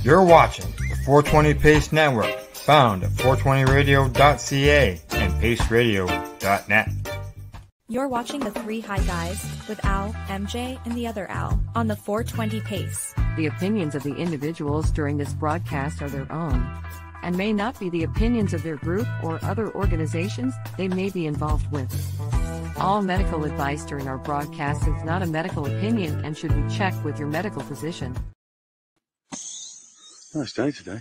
You're watching the 420 Pace Network, found at 420radio.ca and paceradio.net. You're watching The Three High Guys with Al, MJ, and the other Al on the 420 Pace. The opinions of the individuals during this broadcast are their own and may not be the opinions of their group or other organizations they may be involved with. All medical advice during our broadcast is not a medical opinion and should be checked with your medical physician. Nice day today.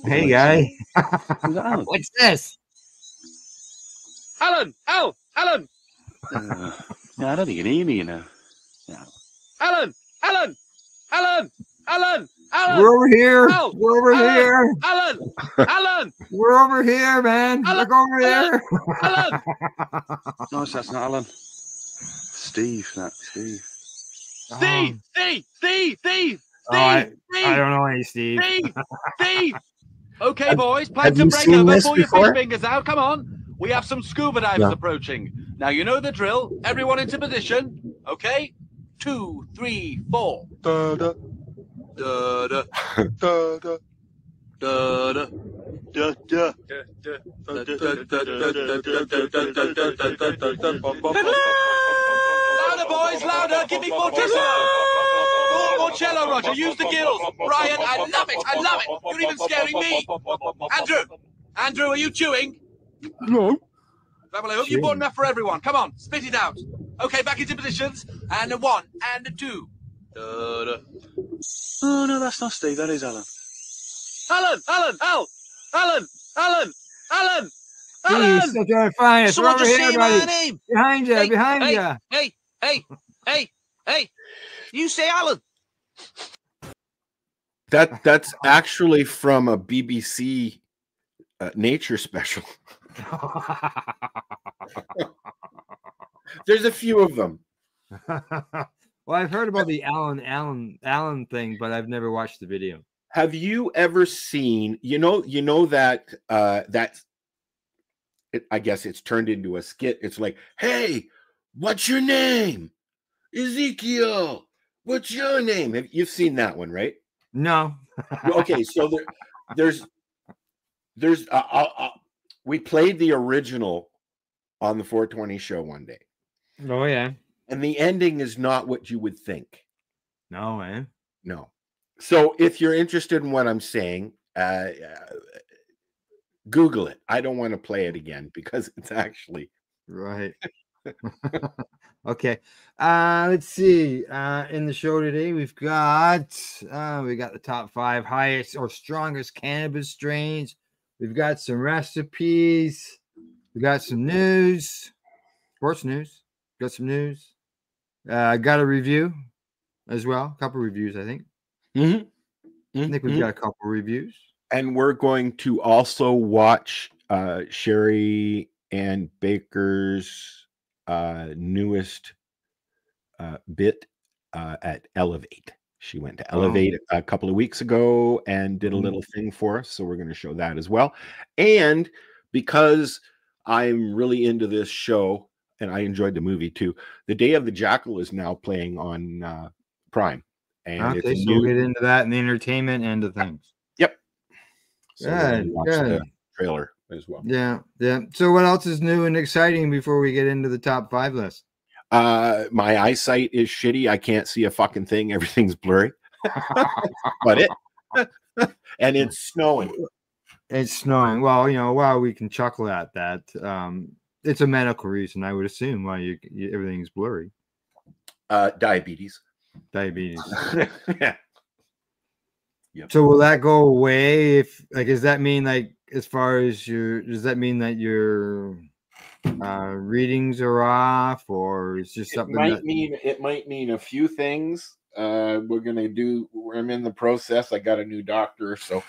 Hey, guy. What's this? Alan! Al! Alan! Yeah, I don't think you can hear me, you know. Yeah. Alan! Alan! Alan! Alan! Alan! We're over here. Al! We're over Alan! here. Alan! Alan! We're over here, man. Alan! Look over Alan! there. Alan! No, that's not Alan. Steve, Steve. Steve! Steve! Steve! Steve! Oh, I Steve! don't know any Steve. Steve! Steve! Okay, boys, have plankton you break seen over. this Pull your before? fish fingers out. Come on. We have some scuba divers approaching. Now, you know the drill. Everyone into position. Okay? 2, 3, 4. Da da Da da da da da da. da da. Louder, boys, louder. Give me fortissimo. More cello, Roger. Use the gills. Brian, I love it. I love it. You're even scaring me. Andrew, are you chewing? No. Well, I hope you bought enough for everyone. Come on, spit it out. Okay, back into positions. And a 1 and a 2. Da-da. Oh, no, that's not Steve. That is Alan. Alan! Alan! Al! Alan! Alan! Alan! He's Alan! still trying to find us. We're Someone over just here, say my buddy. name. Behind you, Hey, behind hey, you. Hey! You say Alan. That's actually from a BBC nature special. There's a few of them. Well, I've heard about the Alan thing, but I've never watched the video. Have you ever seen? You know that I guess it's turned into a skit. It's like, hey, what's your name? Ezekiel. What's your name? You've seen that one, right? No. Okay, so there's we played the original on the 420 show one day. Oh yeah. And the ending is not what you would think. No, man. No. So if you're interested in what I'm saying, Google it. I don't want to play it again because it's actually right. Okay. Let's see. In the show today, we've got the top 5 highest or strongest cannabis strains. We've got some recipes. We got some news, sports news. Got some news. Got a review as well. A couple reviews, I think. I think we've got a couple reviews. And we're going to also watch Sherry and Baker's newest bit at Elevate. She went to Elevate a couple of weeks ago and did a little thing for us. So we're going to show that as well. And because I'm really into this show and I enjoyed the movie too, The Day of the Jackal is now playing on Prime. And Okay, so we'll get into that and the entertainment end of things. Yep. So Good, watch good. the trailer as well. Yeah. So what else is new and exciting before we get into the top 5 list? My eyesight is shitty. I can't see a fucking thing. Everything's blurry. But and it's snowing. It's snowing. Well, while we can chuckle at that, it's a medical reason, I would assume, why everything's blurry. Diabetes. Yeah. Yep. So will that go away does that mean as far as does that mean that your readings are off, or it's just something it might mean a few things. I'm in the process. I got a new doctor, so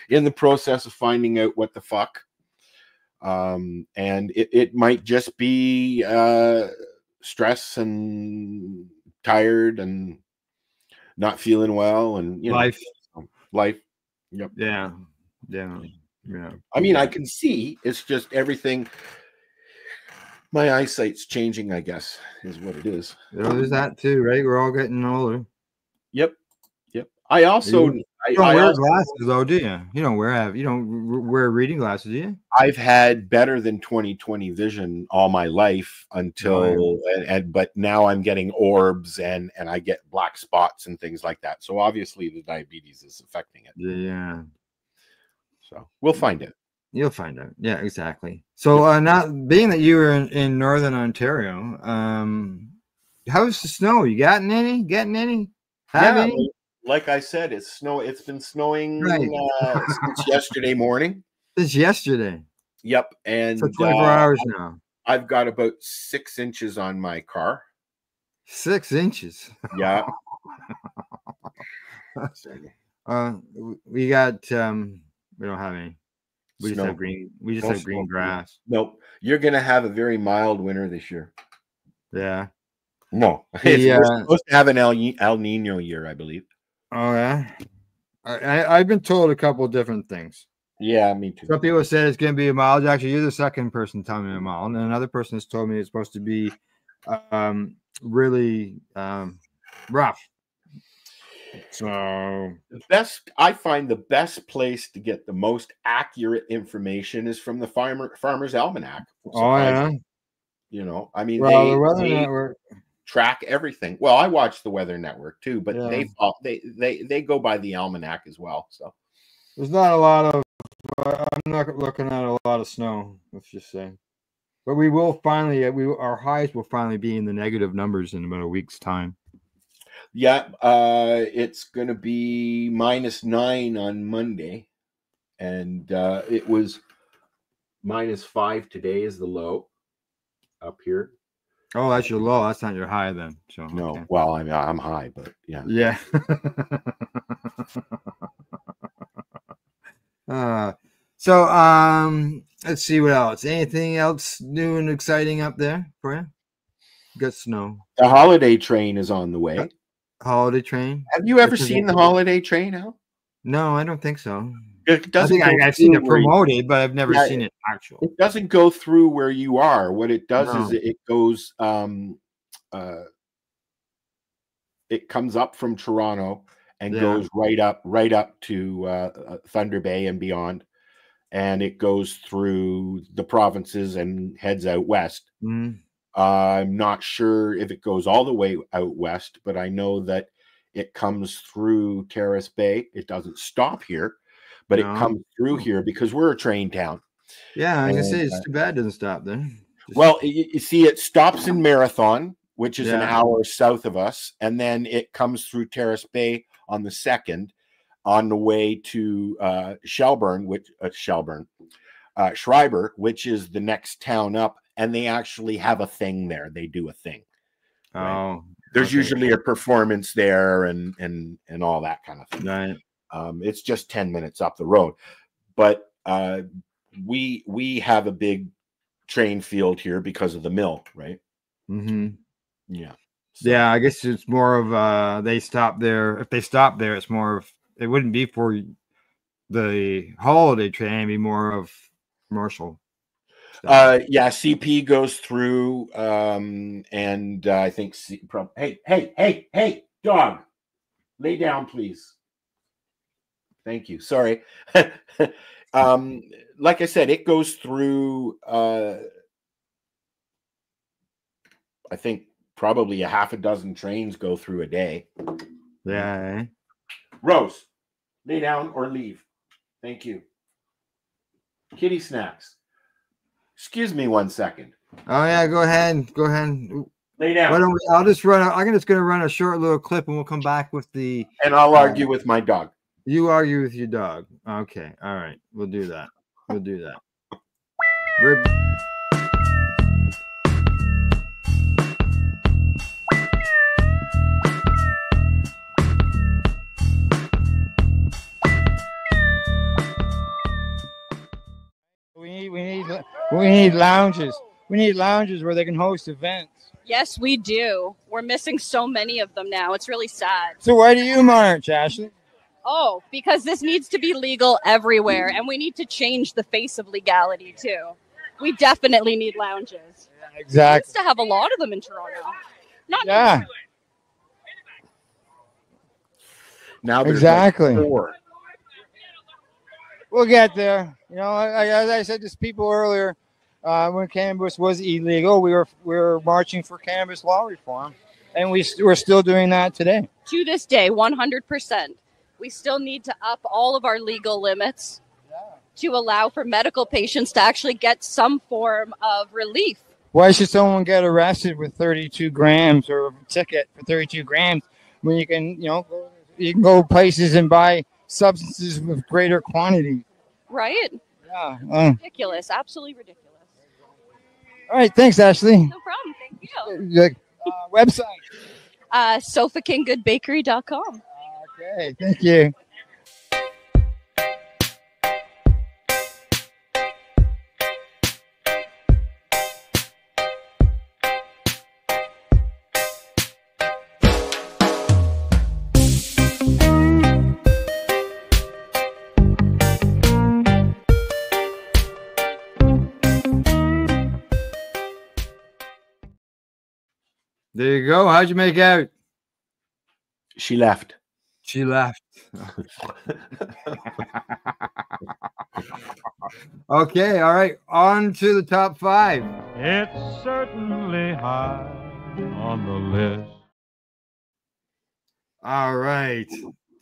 in the process of finding out what the fuck. And it might just be stress and tired and not feeling well, and life. Yep. Yeah. I mean, I can see. It's just everything. My eyesight's changing, I guess, is what it is. There's that too, right? We're all getting older. Yep. I also You don't I wear also, glasses though, do you? You don't wear reading glasses, do you? I've had better than 20/20 vision all my life until but now I'm getting orbs and I get black spots and things like that. So obviously the diabetes is affecting it. Yeah. So we'll find it. You'll find out. Yeah, exactly. So not being that you were in northern Ontario, how's the snow? You gotten any? Getting any? Have any? Like I said, it's been snowing Right. since yesterday morning. Since yesterday. Yep. And So 24 hours now. I've got about 6 inches on my car. 6 inches. Yeah. We got we don't have any. We Snow. just have green. We just have green grass. Nope. You're gonna have a very mild winter this year. Yeah. No. The, We're supposed to have an El Nino year, I believe. Oh yeah. I've been told a couple of different things. Yeah, me too. Some people said it's going to be a mild. Actually, you're the second person telling me a mild, and another person has told me it's supposed to be really rough. So I find the best place to get the most accurate information is from the Farmer's Almanac. Oh yeah. You know, I mean, well, the Weather Network track everything. Well, I watch the Weather Network too, but yeah. they go by the almanac as well. So there's not a lot of. I'm not looking at a lot of snow. Let's just say, but we will finally. Our highs will finally be in the negative numbers in about a week's time. Yeah, it's going to be -9 on Monday, and it was -5 today is the low up here. Oh, that's your low. That's not your high then. So no, okay. Well, I'm high, but yeah. Yeah. So let's see what else. Anything else new and exciting up there for you? Got snow. The holiday train is on the way. Holiday train. Have you ever seen the holiday train, Al? No, I don't think so. It doesn't. I've seen it promoted, but I've never seen it actual. It doesn't go through where you are. What it does is it goes. It comes up from Toronto and goes right up to Thunder Bay and beyond, and it goes through the provinces and heads out west. Mm. I'm not sure if it goes all the way out west, but I know that it comes through Terrace Bay. It doesn't stop here, but it comes through here because we're a train town. Yeah, I was gonna say it's too bad it doesn't stop there. Well, you see, it stops in Marathon, which is an hour south of us, and then it comes through Terrace Bay on the 2nd on the way to Schreiber, which is the next town up. And they actually have a thing there. They do a thing. Right? Oh, there's usually a performance there and all that kind of thing. Right. It's just 10 minutes up the road, but we have a big train field here because of the mill, right? Mm-hmm. Yeah. So. Yeah, I guess it's more of they stop there. If they stop there, it's more of it wouldn't be for the holiday train, it'd be more of commercial. Yeah, CP goes through, and I think hey, dog, lay down, please. Thank you. Sorry. Like I said, it goes through. I think probably a half a dozen trains go through a day. Yeah. Rose, lay down or leave. Thank you. Kitty snacks. Excuse me 1 second. Oh yeah, go ahead. Lay down. I'll just run. I'm just going to run a short little clip, and we'll come back with the. And I'll argue with my dog. You argue with your dog. Okay. All right. We'll do that. We need lounges. We need lounges where they can host events. Yes, we do. We're missing so many of them now. It's really sad. So why do you march, Ashley? Oh, because this needs to be legal everywhere, and we need to change the face of legality, too. We definitely need lounges. Yeah, exactly. We used to have a lot of them in Toronto. Not yeah. Now there's Exactly. like 4. We'll get there. You know, as I said to people earlier, when cannabis was illegal, we were marching for cannabis law reform, and we're still doing that today. To this day, 100%. We still need to up all of our legal limits to allow for medical patients to actually get some form of relief. Why should someone get arrested with 32 grams or a ticket for 32 grams when you can go places and buy substances with greater quantity? Right? Yeah. Ridiculous. Absolutely ridiculous. All right. Thanks, Ashley. No problem. Thank you. Website. SofaKingGoodBakery.com. Okay. Thank you. There you go. How'd you make out? She left. She left. Okay, all right. On to the top 5. It's certainly high on the list. All right.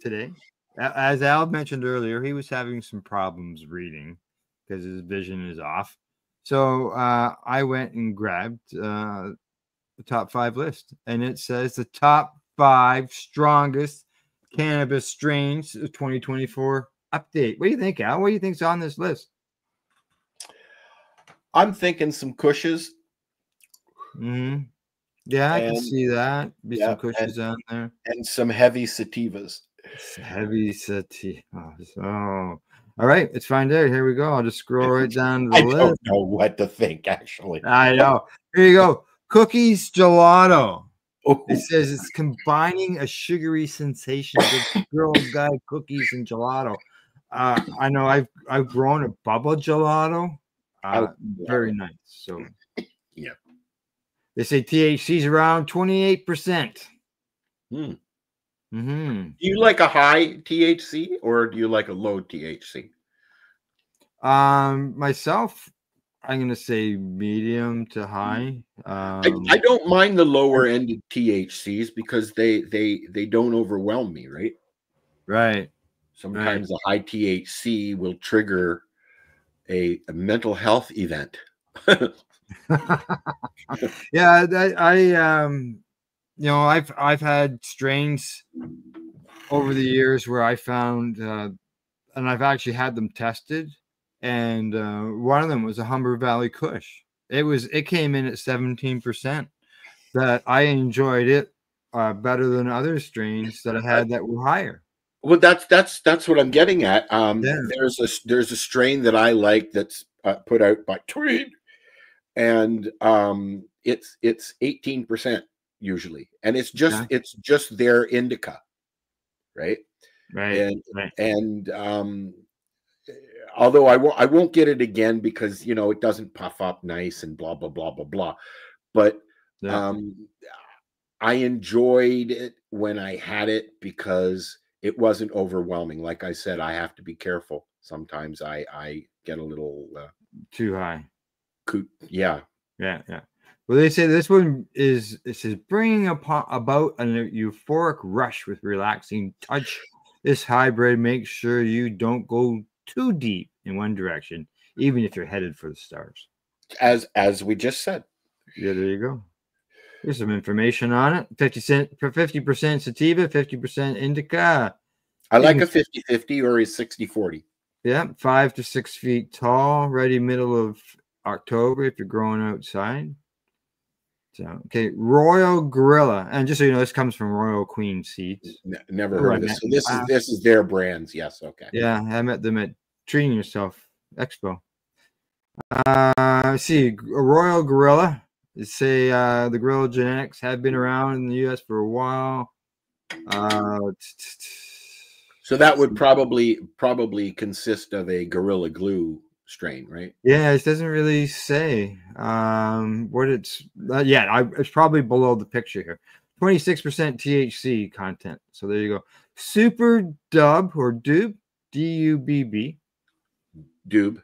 Today, as Al mentioned earlier, he was having some problems reading because his vision is off. So I went and grabbed the top 5 list, and it says the top 5 strongest cannabis strains of 2024 update. What do you think, Al? What do you think's on this list? I'm thinking some Kushes. Mm-hmm. Yeah, I can see that. Some Kushes on there. And some heavy sativas. Heavy sativas. Oh. All right, it's fine there. Here we go. I'll just scroll right down to the I list. don't know what to think, actually. I know. Here you go. Cookies Gelato. Oh. It says it's combining a sugary sensation with Girl Guide cookies and gelato. I know I've grown a Bubba Gelato. Very nice. So yeah. They say THC's around 28%. Hmm. Mm-hmm. Do you like a high THC or do you like a low THC? Myself, I'm gonna say medium to high. I don't mind the lower ended THCs because they don't overwhelm me, right? Right. Sometimes a high THC will trigger a mental health event. Yeah, I've had strains over the years where I found, and I've actually had them tested, and one of them was a Humber Valley Kush. It came in at 17%. That I enjoyed it better than other strains that I had that were higher. Well, that's what I'm getting at. There's a strain that I like that's put out by Tweed, and it's 18% usually, and it's just their indica, right? Right. And although I won't get it again because it doesn't puff up nice and blah blah blah blah blah, but I enjoyed it when I had it because it wasn't overwhelming. Like I said, I have to be careful. Sometimes I get a little too high. Yeah. Well, they say this one is bringing about a euphoric rush with relaxing touch. This hybrid makes sure you don't go too deep in one direction, even if you're headed for the stars. As we just said. Yeah, there you go. Here's some information on it. 50% sativa, 50% indica. I like a 50-50 or a 60-40. Yeah, 5 to 6 feet tall, ready middle of October if you're growing outside. So, okay, Royal Gorilla. And just so you know, this comes from Royal Queen Seeds. Never heard of this. So this is their brands. Yes, okay. Yeah, I met them at Treating Yourself Expo. Let's see, Royal Gorilla. They say the gorilla genetics have been around in the U.S. for a while. So that would probably consist of a Gorilla Glue strain, right? Yeah, it doesn't really say what it's. It's probably below the picture here. 26% THC content. So there you go. Super Dub or Dube, D-U-B-B. Dube.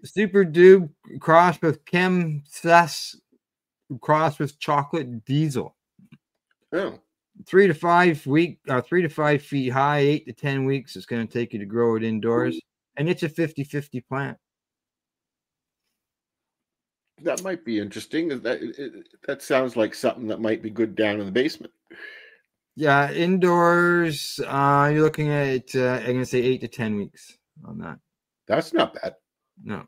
Super Dube crossed with Chem Cess crossed with Chocolate Diesel. Oh. 3 to 5 feet high, 8 to 10 weeks. It's going to take you to grow it indoors. And it's a 50-50 plant. That might be interesting. That sounds like something that might be good down in the basement. Yeah, indoors, you're looking at, I'm going to say 8 to 10 weeks on that. That's not bad. No.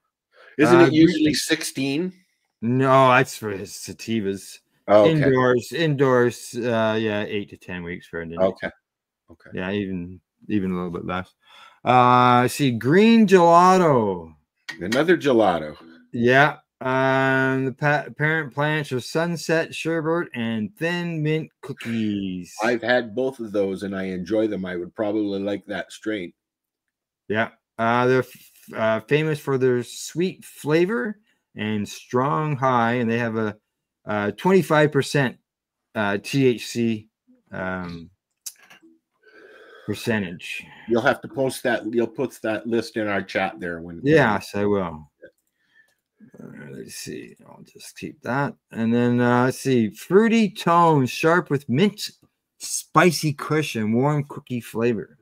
Isn't it usually 16? No, that's for sativas. Oh, okay. Indoors, yeah, 8 to 10 weeks for an Okay. Okay. Yeah, even a little bit less. See, green gelato. Another gelato. Yeah. The parent plants are sunset sherbet and thin mint cookies. I've had both of those and I enjoy them. I would probably like that strain. Yeah. They're famous for their sweet flavor and strong high, and they have a 25% THC percentage. You'll have to post that. You'll put that list in our chat there when. Yes, I will. Let's see. I'll just keep that. And then let's see. Fruity tones, sharp with mint, spicy cushion, warm cookie flavor.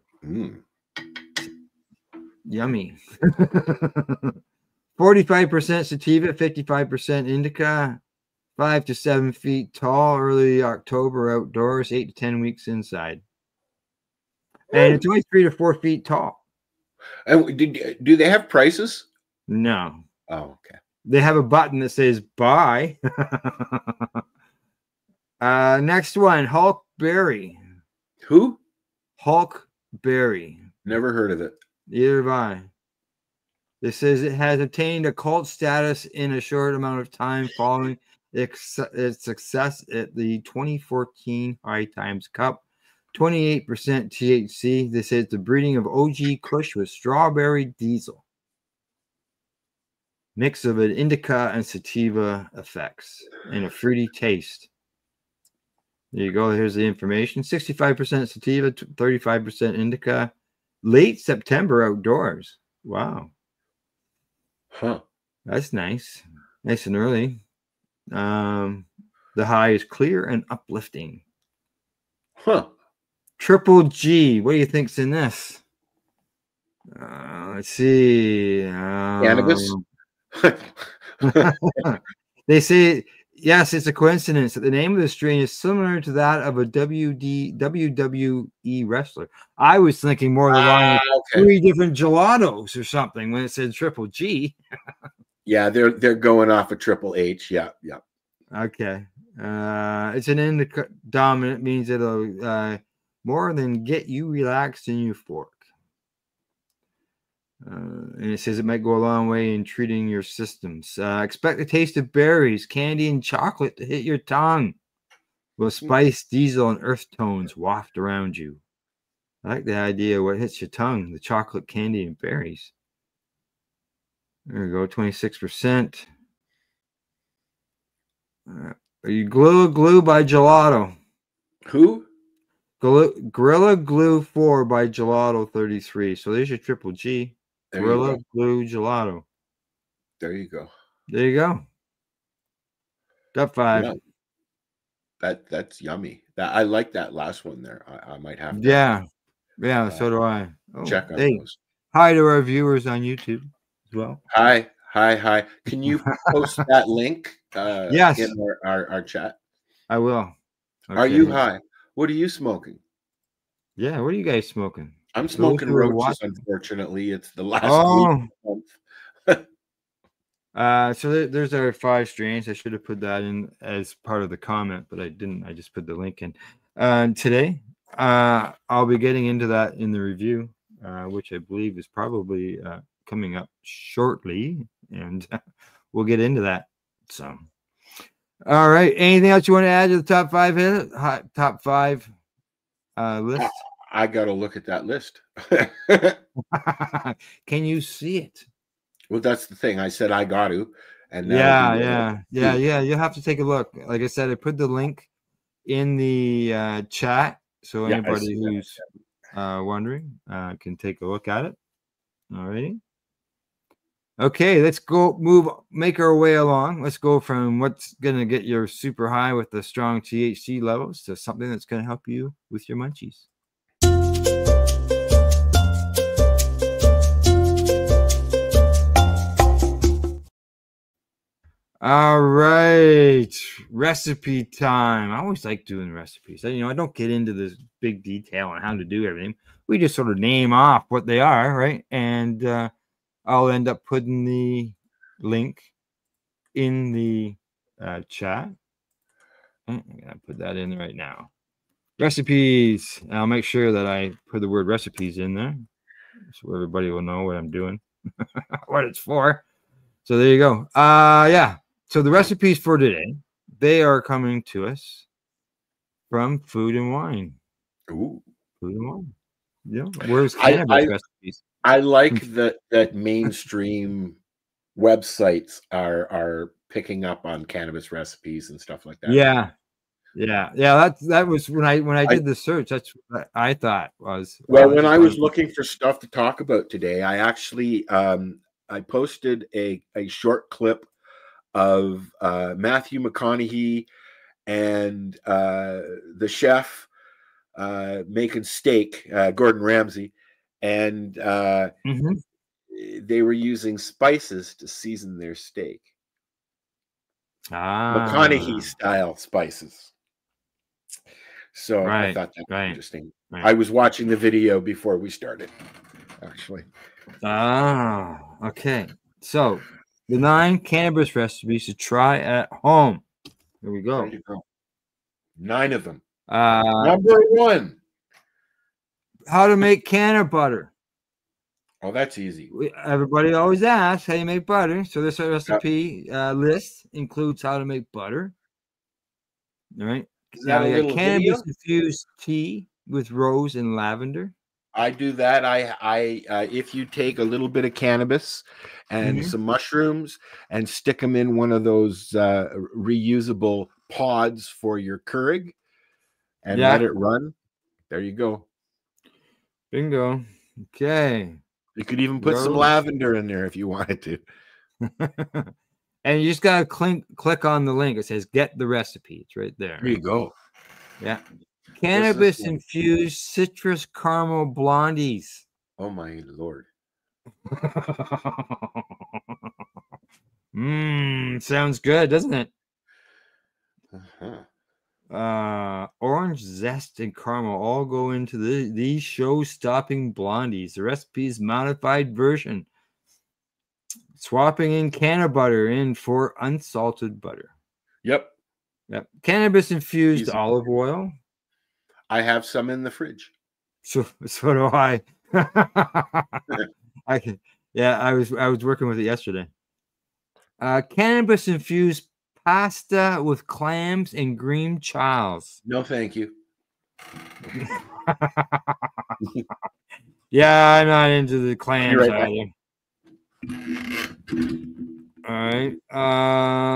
Yummy. 45% sativa, 55% indica, 5 to 7 feet tall, early October outdoors, 8 to 10 weeks inside. And it's only 3 to 4 feet tall. And do they have prices? No. Oh, okay. They have a button that says buy. Next one, Hulk Berry. Who? Hulk Berry. Never heard of it. Neither have I. This says it has attained a cult status in a short amount of time following its success at the 2014 High Times Cup. 28% THC. This is the breeding of OG Kush with strawberry diesel. Mix of an indica and sativa effects and a fruity taste. There you go. Here's the information. 65% sativa, 35% indica. Late September outdoors. Wow. Huh. That's nice. Nice and early. The high is clear and uplifting. Huh. Triple G. What do you think's in this? Let's see. Cannabis? They say, yes, it's a coincidence that the name of the strain is similar to that of a WWE wrestler. I was thinking more along with 3 different gelatos or something when it said Triple G. Yeah, they're going off of Triple H. Yeah, yeah. Okay. It's an indica dominant, means it'll more than get you relaxed and euphoric. And it says it might go a long way in treating your systems. Expect the taste of berries, candy, and chocolate to hit your tongue. Will spice, diesel, and earth tones waft around you. I like the idea of what hits your tongue, the chocolate, candy, and berries. There we go, 26%. Are you Glue by Gelato? Who? Gorilla Glue 4 by Gelato 33. So there's your Triple G. There Gorilla Glue Gelato. There you go. There you go. Top 5. Yeah. That's yummy. I like that last one there. I might have to. Yeah, so do I. Check on those. Hi to our viewers on YouTube as well. Hi. Can you post that link yes. in our chat? I will. Okay. Are you high? What are you smoking? Yeah, what are you guys smoking? I'm smoking roaches, unfortunately. It's the last week of the month. So there's our 5 strains. I should have put that in as part of the comment, but I didn't. I just put the link in. Today, I'll be getting into that in the review, which I believe is probably coming up shortly, and we'll get into that. So, all right. Anything else you want to add to the top 5? Top 5 list? I got to look at that list. Can you see it? Well, that's the thing. I said I got to, and yeah. You'll have to take a look. Like I said, I put the link in the chat, so Yeah, I anybody see that. who's wondering can take a look at it. All righty. Okay, let's make our way along. Let's go from what's going to get you super high with the strong THC levels to something that's going to help you with your munchies. All right, recipe time. I always like doing recipes. I don't get into this big detail on how to do everything. We just sort of name off what they are, right? And I'll end up putting the link in the chat. I'm gonna put that in right now. Recipes. I'll make sure that I put the word recipes in there, so everybody will know what I'm doing, what it's for. So there you go. Yeah. So the recipes for today, they are coming to us from Food and Wine. Ooh. Food and Wine. Yeah. Where's cannabis recipes? I like that mainstream websites are picking up on cannabis recipes and stuff like that. Yeah. That was when I did the search. That's what I thought was. Well, when I was looking for stuff to talk about today, I actually I posted a short clip of Matthew McConaughey and the chef making steak, Gordon Ramsay, and they were using spices to season their steak. McConaughey style spices. So I thought that was interesting. Right. I was watching the video before we started, actually. Okay. So the 9 cannabis recipes to try at home. Here we go. There you go. 9 of them. Number 1. How to make canna butter. Oh, that's easy. Everybody always asks how you make butter. So this recipe list includes how to make butter. All right. Now you got cannabis infused tea with rose and lavender. I do that. I if you take a little bit of cannabis and some mushrooms and stick them in one of those reusable pods for your Keurig and let it run, there you go. Bingo. Okay. You could even put some lavender in there if you wanted to. And you just gotta click on the link. It says "Get the recipe." It's right there. There you go. Yeah. Cannabis infused citrus caramel blondies. Oh my Lord. Sounds good, doesn't it? Orange zest and caramel all go into these show-stopping blondies. The recipe is modified version. Swapping in canna butter in for unsalted butter. Yep. Cannabis infused olive oil. I have some in the fridge. So do I. I was working with it yesterday. Cannabis infused pasta with clams and green chiles. No, thank you. Yeah, I'm not into the clams either. All right.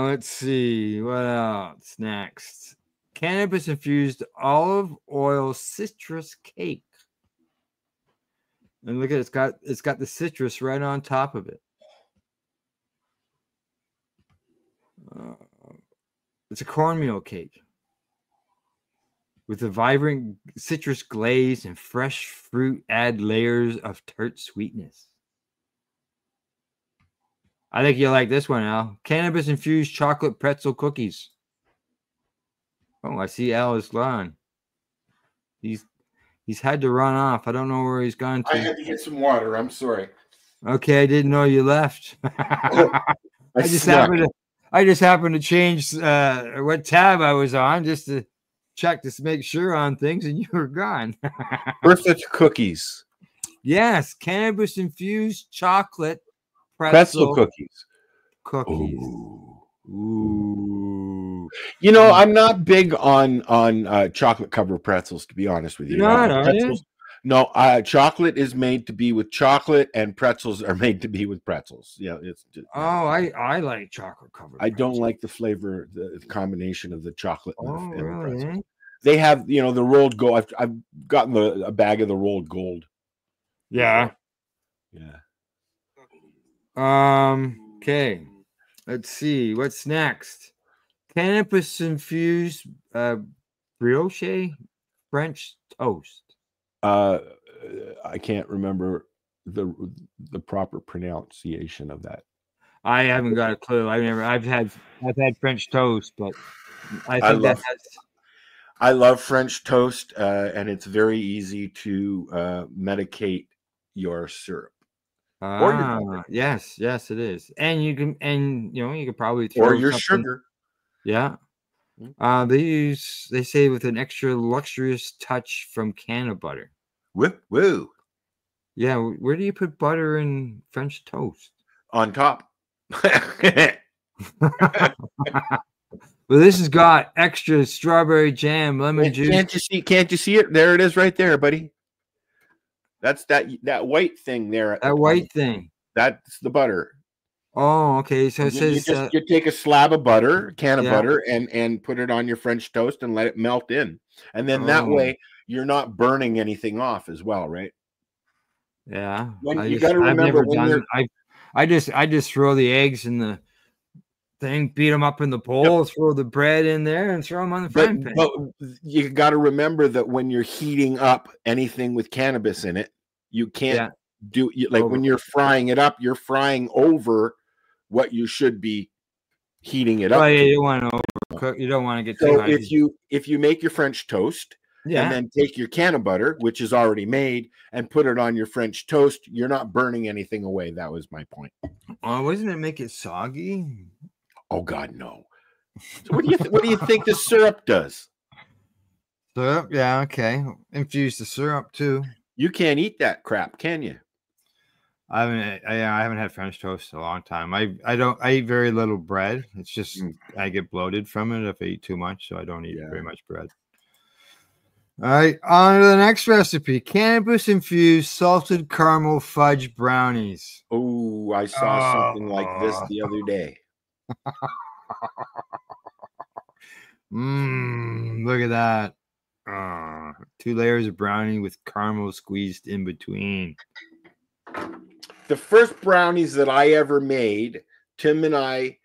Let's see what else next. Cannabis infused olive oil citrus cake. And look at it, it's got the citrus right on top of it. It's a cornmeal cake with a vibrant citrus glaze and fresh fruit add layers of tart sweetness. I think you'll like this one, Al. Cannabis infused chocolate pretzel cookies. Oh, I see Al is gone. He's had to run off. I don't know where he's gone to. I had to get some water. I'm sorry. Okay, I didn't know you left. I just happened to change what tab I was on just to check to make sure on things, and you were gone. Perfect cookies. Yes, cannabis infused chocolate pretzel cookies. Ooh. You know, I'm not big on chocolate covered pretzels, to be honest with you. Pretzels. No, chocolate is made to be with chocolate, and pretzels are made to be with pretzels. Yeah, I like chocolate covered. I don't like the flavor, the combination of the chocolate and the pretzel. They have, you know, the rolled gold. I've gotten a bag of the rolled gold. Yeah. Yeah. Okay. Let's see. What's next? Cannabis infused brioche French toast. I can't remember the proper pronunciation of that. I haven't got a clue. I've had French toast, but I think I love French toast, and it's very easy to medicate your syrup. Yes, it is. And you can probably throw or your something- sugar. Yeah. They say with an extra luxurious touch from can of butter. Woo. Yeah, where do you put butter in French toast? On top. Well, this has got extra strawberry jam, lemon juice. Can't you see it? There it is right there, buddy. That's that white thing there. That white thing. That's the butter. Oh, okay. So it says you take a slab of butter, can of butter, and put it on your French toast and let it melt in. And then that way you're not burning anything off as well, right? Yeah. You got to remember I just throw the eggs in the thing, beat them up in the bowl, throw the bread in there, and throw them on the frying pan. But you got to remember that when you're heating up anything with cannabis in it, you can't when you're frying it up, you're frying over what you should be heating it up. Oh, yeah, you don't want to overcook. You don't want to get too hot. If you make your French toast and then take your can of butter, which is already made, and put it on your French toast, you're not burning anything away. That was my point. Oh, wasn't it make it soggy? Oh God, no. So what do you think the syrup does? Syrup, yeah, okay. Infuse the syrup too. You can't eat that crap, can you? I haven't had French toast in a long time. I eat very little bread. It's just I get bloated from it if I eat too much, so I don't eat very much bread. All right, on to the next recipe: cannabis infused salted caramel fudge brownies. Oh, I saw something like this the other day. Look at that. 2 layers of brownie with caramel squeezed in between. The first brownies that I ever made, Tim and I,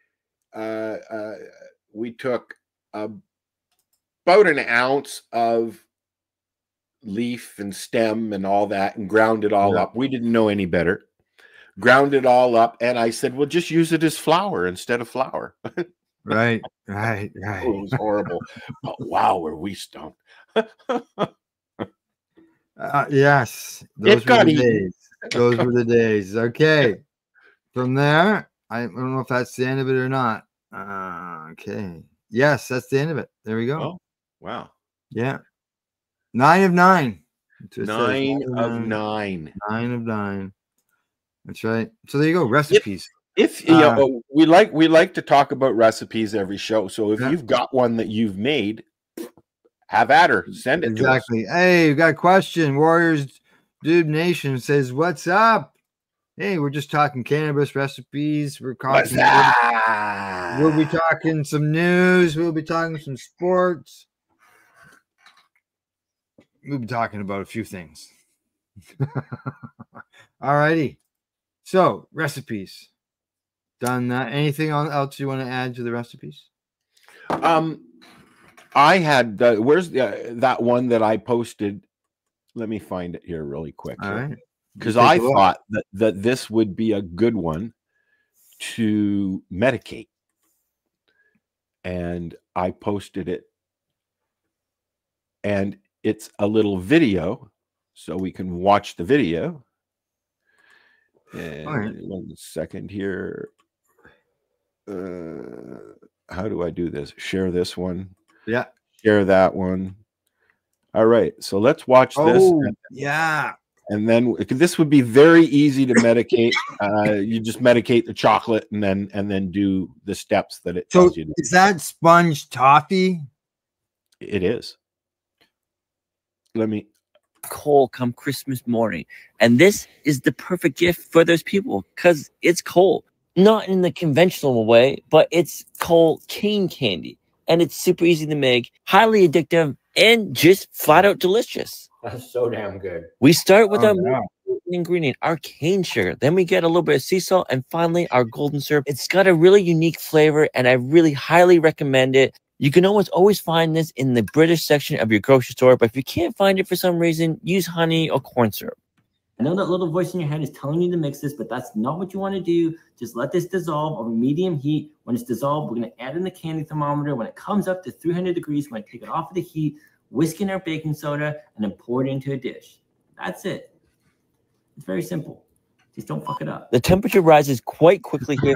we took about an ounce of leaf and stem and all that and ground it all up. We didn't know any better. Ground it all up, and I said, well, just use it as flour instead of flour. Right. It was horrible. But wow, were we stoned. Yes. Those were the days. Those were the days. Okay. From there, I don't know if that's the end of it or not. Okay. Yes, that's the end of it. There we go. Oh, wow. Yeah. 9 of 9. 9 of 9. 9 of 9. That's right. So there you go. Recipes. If we like to talk about recipes every show. So if you've got one that you've made, have at her. Send it to us. Hey, we got a question. Warriors Dude Nation says, "What's up?" Hey, we're just talking cannabis recipes. We'll be talking some news. We'll be talking some sports. We'll be talking about a few things. All righty. So, recipes. Done that. Anything else you want to add to the recipes? I had where's that one that I posted? Let me find it here really quick. All right. Because I thought that this would be a good one to medicate. And I posted it. And it's a little video, so we can watch the video. And right. 1 second here. How do I do this? Share this one. Yeah. Share that one. All right. So let's watch this. Yeah. And then this would be very easy to medicate. You just medicate the chocolate and then do the steps that it tells you to do. Is that sponge toffee? It is. Let me. Coal come Christmas morning, and this is the perfect gift for those people because it's coal, not in the conventional way, but it's coal cane candy. and it's super easy to make, highly addictive, and just flat out delicious. That's so damn good. We start with our yeah. ingredient, our cane sugar. Then we get a little bit of sea salt, and finally our golden syrup. It's got a really unique flavor, and I really highly recommend it. You can always find this in the British section of your grocery store, but if you can't find it for some reason, use honey or corn syrup. I know that little voice in your head is telling you to mix this, but that's not what you want to do. Just let this dissolve over medium heat. When it's dissolved, we're going to add in the candy thermometer. When it comes up to 300 degrees, we're going to take it off of the heat, whisk in our baking soda, and then pour it into a dish. That's it. It's very simple. Just don't fuck it up. The temperature rises quite quickly here.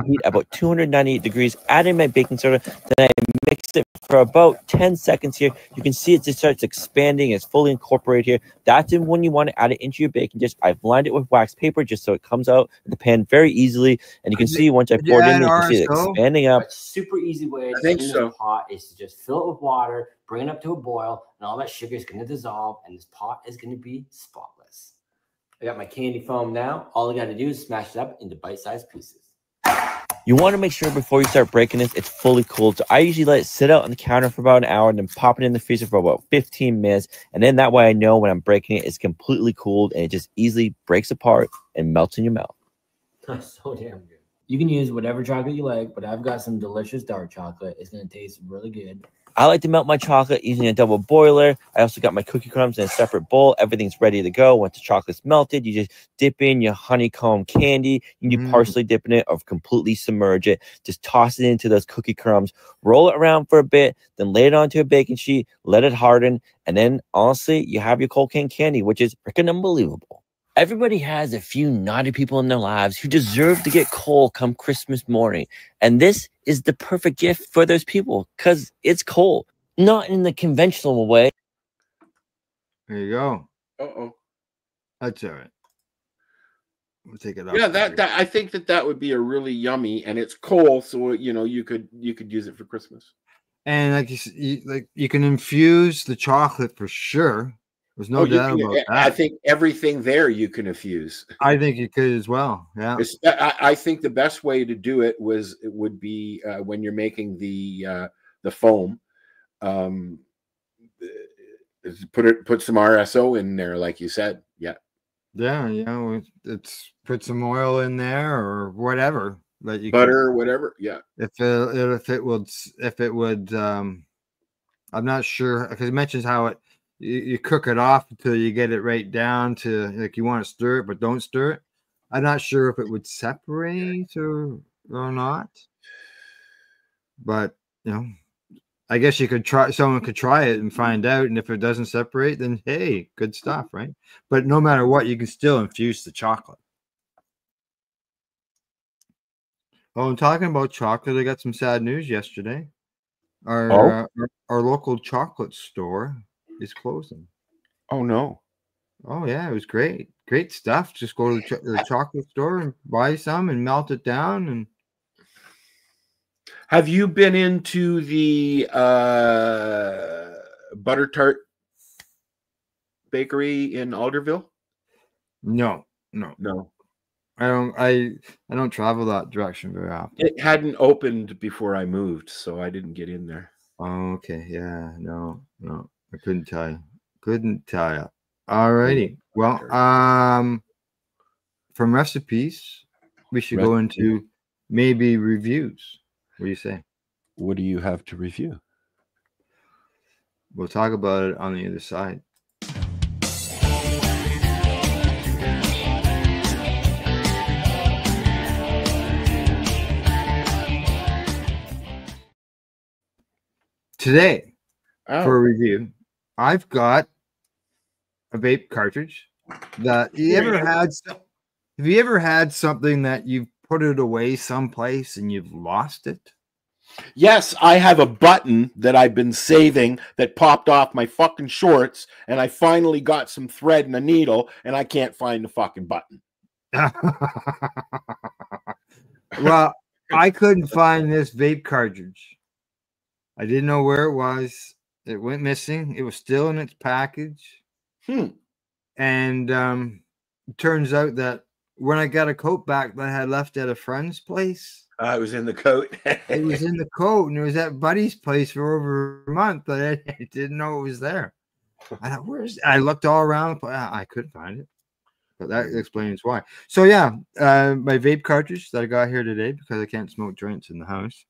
Heat about 298 degrees. Add in my baking soda. Then I mix it for about 10 seconds here. You can see it just starts expanding. It's fully incorporated here. That's when you want to add it into your baking dish. I've lined it with wax paper just so it comes out in the pan very easily. And you can see once I pour it in, you can see it expanding up. A super easy way to think clean so. this pot is to just fill it with water, bring it up to a boil, and all that sugar is going to dissolve, and this pot is going to be spotless. I got my candy foam now. All I got to do is smash it up into bite-sized pieces. You want to make sure before you start breaking this, it's fully cooled. So I usually let it sit out on the counter for about an hour and then pop it in the freezer for about 15 minutes. And then that way I know when I'm breaking it, it's completely cooled and it just easily breaks apart and melts in your mouth. That's so damn good. You can use whatever chocolate you like, but I've got some delicious dark chocolate. It's going to taste really good. I like to melt my chocolate using a double boiler. I also got my cookie crumbs in a separate bowl. Everything's ready to go. Once the chocolate's melted, you just dip in your honeycomb candy. You can do partially dip in it or completely submerge it. Just toss it into those cookie crumbs. Roll it around for a bit, then lay it onto a baking sheet. Let it harden. And then, honestly, you have your cold canned candy, which is freaking unbelievable. Everybody has a few naughty people in their lives who deserve to get coal come Christmas morning. And this is the perfect gift for those people because it's coal. Not in the conventional way. There you go. Uh-oh. That's all right. We'll take it off. Yeah, that I think that would be a really yummy, and it's coal, so you could use it for Christmas. And like you can infuse the chocolate for sure. There's no doubt about that. I think everything there you can infuse. I think you could as well. Yeah. I think the best way to do it would be when you're making the foam. Put some RSO in there, like you said. Yeah. Yeah. It's put some oil in there or whatever. But you butter, whatever. Yeah. If it would, I'm not sure because it mentions how it. You cook it off until you get it right down to like you want to stir it, but don't stir it. I'm not sure if it would separate or not. But I guess you could try. Someone could try it and find out, and if it doesn't separate, then hey, good stuff, right? But no matter what, you can still infuse the chocolate. Oh, I'm talking about chocolate. I got some sad news yesterday. Our local chocolate store is closing. Oh no. Oh yeah, it was great stuff. Just go to the chocolate store and buy some and melt it down. And have you been into the butter tart bakery in Alderville? No. I don't travel that direction very often. It hadn't opened before I moved, so I didn't get in there. Oh, okay. Yeah, no. I couldn't tell you. All righty. Well, from recipes, we should go into maybe reviews. What do you say? What do you have to review? We'll talk about it on the other side. Today, for a review, I've got a vape cartridge that have you ever had something that you've put it away someplace and you've lost it? Yes, I have a button that I've been saving that popped off my fucking shorts, and I finally got some thread and a needle, and I can't find the fucking button. Well, I couldn't find this vape cartridge. I didn't know where it was. It went missing. It was still in its package. And it turns out that when I got a coat back that I had left at a friend's place. It was in the coat. It was in the coat, and it was at Buddy's place for over a month. But I didn't know it was there. I thought, where's? I looked all around, but I couldn't find it. But that explains why. So yeah, my vape cartridge that I got here today because I can't smoke joints in the house.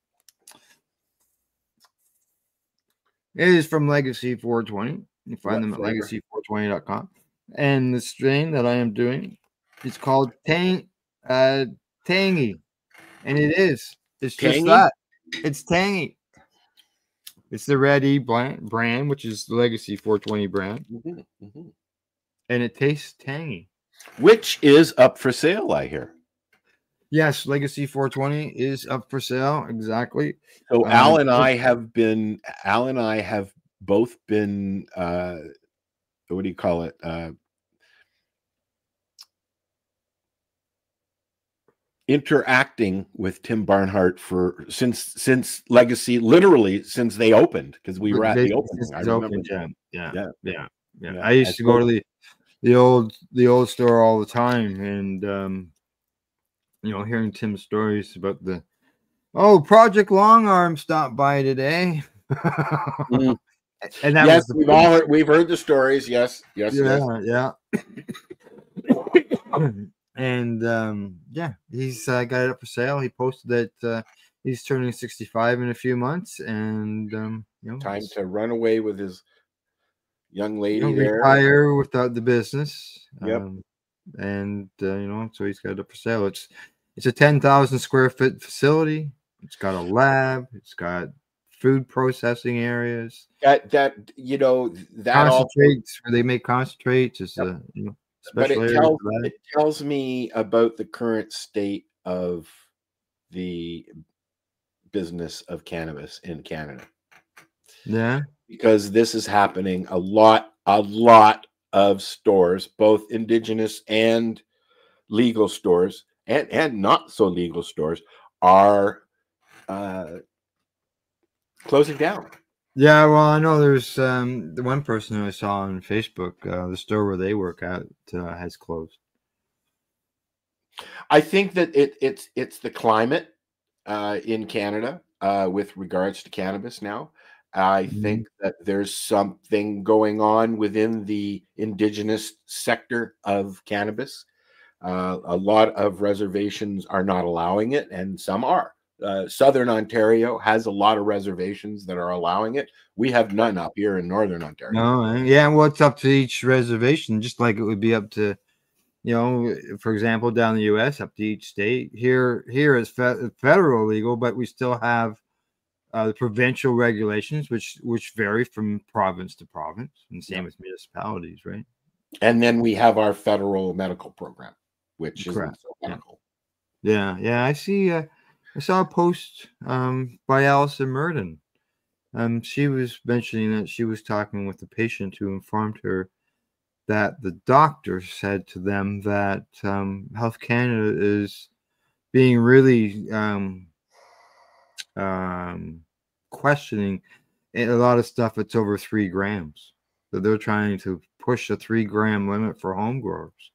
It is from Legacy 420. You find them at legacy420.com. And the strain that I am doing is called Tangy. And it is. It's Tangy? just that. It's tangy. It's the Red E brand, which is the Legacy 420 brand. And it tastes tangy. Which is up for sale, I hear. Yes, Legacy 420 is up for sale. Exactly. So Al and I have both been what do you call it? Interacting with Tim Barnhart since Legacy, literally since they opened, because we were at the opening. I remember. Yeah. I used to go to the old store all the time, and hearing Tim's stories about Project Long Arm stopped by today. And that yes, was we've heard the stories. Yes. And he's got it up for sale. He posted that he's turning 65 in a few months, and time to run away with his young lady there. Retire without the business. Yep. So he's got it up for sale. It's a 10,000 square foot facility. It's got a lab. It's got food processing areas. That concentrates where they make concentrates. It's but it tells me about the current state of the business of cannabis in Canada. Yeah, because this is happening a lot of stores, both Indigenous and legal stores, and not so legal stores, are closing down. Yeah, well, I know there's the one person who I saw on Facebook, the store where they work at has closed. I think that it's the climate in Canada with regards to cannabis now. I think that there's something going on within the Indigenous sector of cannabis. A lot of reservations are not allowing it, and some are. Southern Ontario has a lot of reservations that are allowing it. We have none up here in Northern Ontario. No, yeah, well, it's up to each reservation, just like it would be up to, for example, down in the U.S., up to each state. Here is federal legal, but we still have the provincial regulations, which vary from province to province, and same with municipalities, right? And then we have our federal medical program, which is so medical. Yeah. I saw a post by Allison Murden. She was mentioning that she was talking with a patient who informed her that the doctor said to them that Health Canada is being really questioning a lot of stuff that's over 3 grams. So they're trying to push a 3 gram limit for home growers.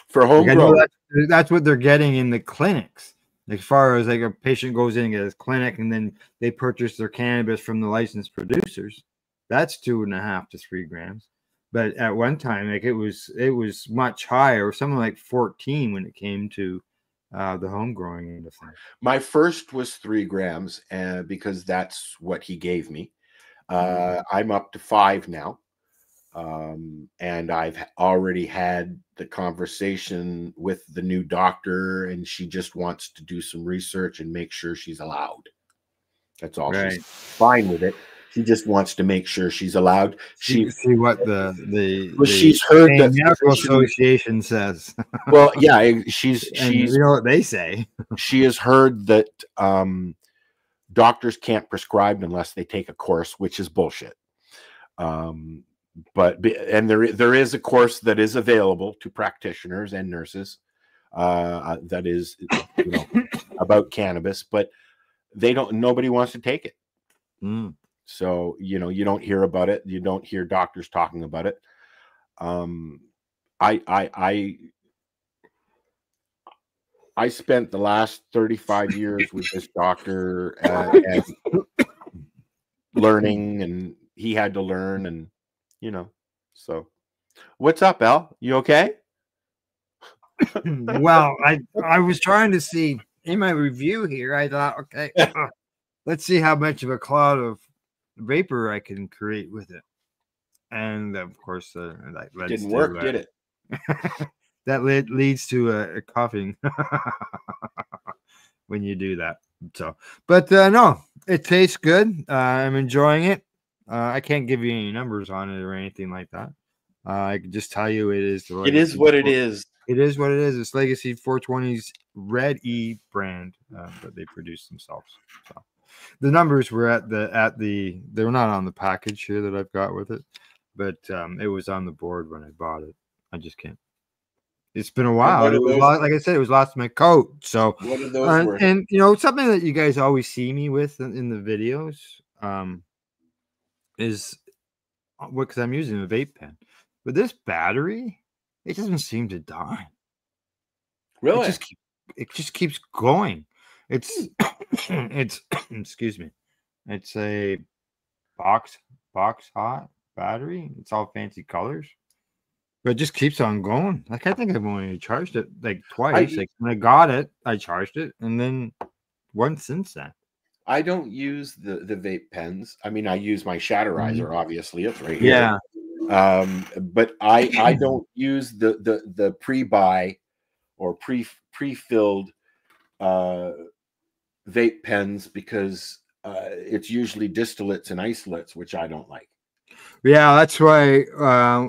For home growers, that's what they're getting in the clinics. As far as like a patient goes in and gets a clinic, and then they purchase their cannabis from the licensed producers, that's 2.5 to 3 grams. But at one time, like it was much higher, something like 14 when it came to the home growing end of things. My first was 3 grams, because that's what he gave me. I'm up to 5 now. And I've already had the conversation with the new doctor, and she just wants to do some research and make sure she's allowed. That's all. Right. She's fine with it. She just wants to make sure she's allowed. She see what she's heard that the Medical Association says. Well, yeah, she's you know what they say. She has heard that doctors can't prescribe unless they take a course, which is bullshit. But there is a course that is available to practitioners and nurses that is about cannabis, but nobody wants to take it. So you don't hear about it. You don't hear doctors talking about it. I I spent the last 35 years with this doctor and learning, and he had to learn, and so what's up, Al? You okay? Well, I was trying to see in my review here. I thought, okay, let's see how much of a cloud of vapor I can create with it, and of course, that didn't work, did it? That leads to a coughing when you do that. So, but no, it tastes good. I'm enjoying it. I can't give you any numbers on it or anything like that. I can just tell you it is. It is what it is. It is what it is. It's Legacy 420's Red E brand that they produce themselves. So the numbers were at the they were not on the package here that I've got with it, but it was on the board when I bought it. I just can't. It's been a while. It was like I said, it was lost in my coat. So what are those worth? And something that you guys always see me with in the videos is what, because I'm using a vape pen, but this battery, it doesn't seem to die. Really? It just keeps going. It's excuse me. It's a box hot battery. It's all fancy colors. But it just keeps on going. Like, I think I've only charged it like twice. Like when I got it, I charged it, and then once since then. I don't use the vape pens. I mean, I use my Shatterizer. Obviously, it's right here. Yeah. But I don't use the pre-buy or pre-filled vape pens because it's usually distillates and isolates, which I don't like. Yeah, that's why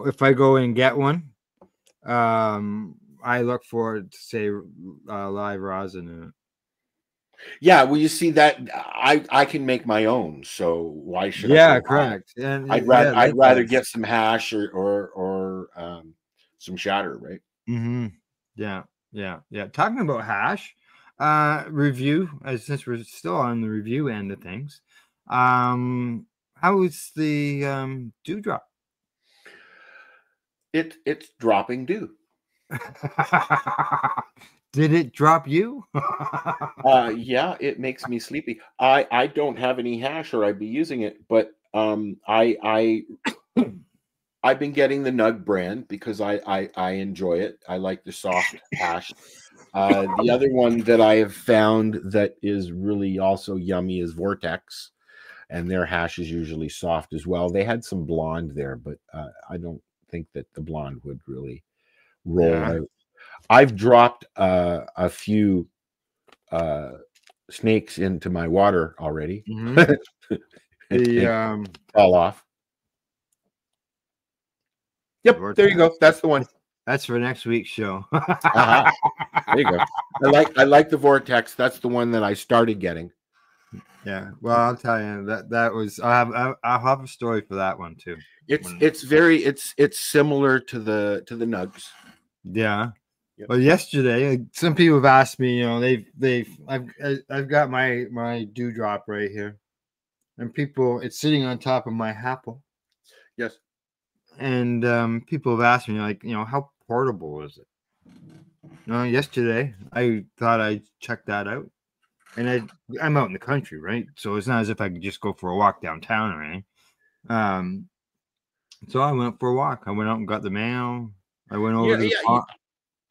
if I go and get one, I look for it to say live rosin in it. Yeah, well, you see that I can make my own, so why should I? Yeah, correct. And I'd rather get some hash or some shatter, right? Mm-hmm. Yeah. Talking about hash, review. Since we're still on the review end of things, how is the dewdrop? It's dropping dew. Did it drop you? Yeah, it makes me sleepy. I don't have any hash, or I'd be using it, but I've been getting the Nug brand because I enjoy it. I like the soft hash. The other one that I have found that is really also yummy is Vortex, and their hash is usually soft as well. They had some blonde there, but I don't think that the blonde would really roll out. I've dropped a few snakes into my water already. Mm-hmm. The fall off. Yep, there you go. That's the one. That's for next week's show. There you go. I like the Vortex. That's the one that I started getting. Yeah, well, I'll tell you that was I'll have a story for that one too. It's similar to the Nugs. Yeah. Yep. Well, yesterday, some people have asked me, I've got my dewdrop right here, and it's sitting on top of my Apple. Yes. And people have asked me, like, how portable is it? Yesterday I thought I'd check that out, and I'm out in the country, right? So it's not as if I could just go for a walk downtown or anything. So I went for a walk. I went out and got the mail. I went over to the pond.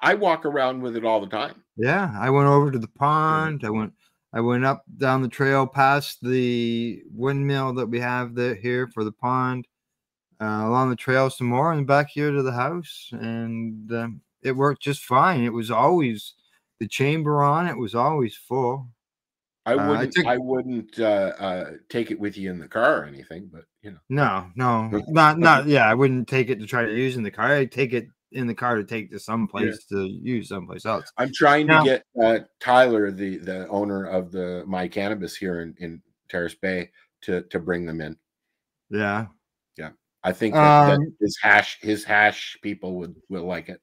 I walk around with it all the time. Yeah, I went over to the pond. I went up down the trail past the windmill that we have here for the pond, along the trail some more, and back here to the house. And it worked just fine. It was always the chamber on it was always full. I wouldn't take it with you in the car or anything, but No, not. Yeah, I wouldn't take it to try to use in the car. I'd take it in the car to take to someplace to use someplace else. I'm trying to get Tyler, the owner of the My Cannabis here in Terrace Bay, to bring them in. Yeah. I think that his hash people will like it.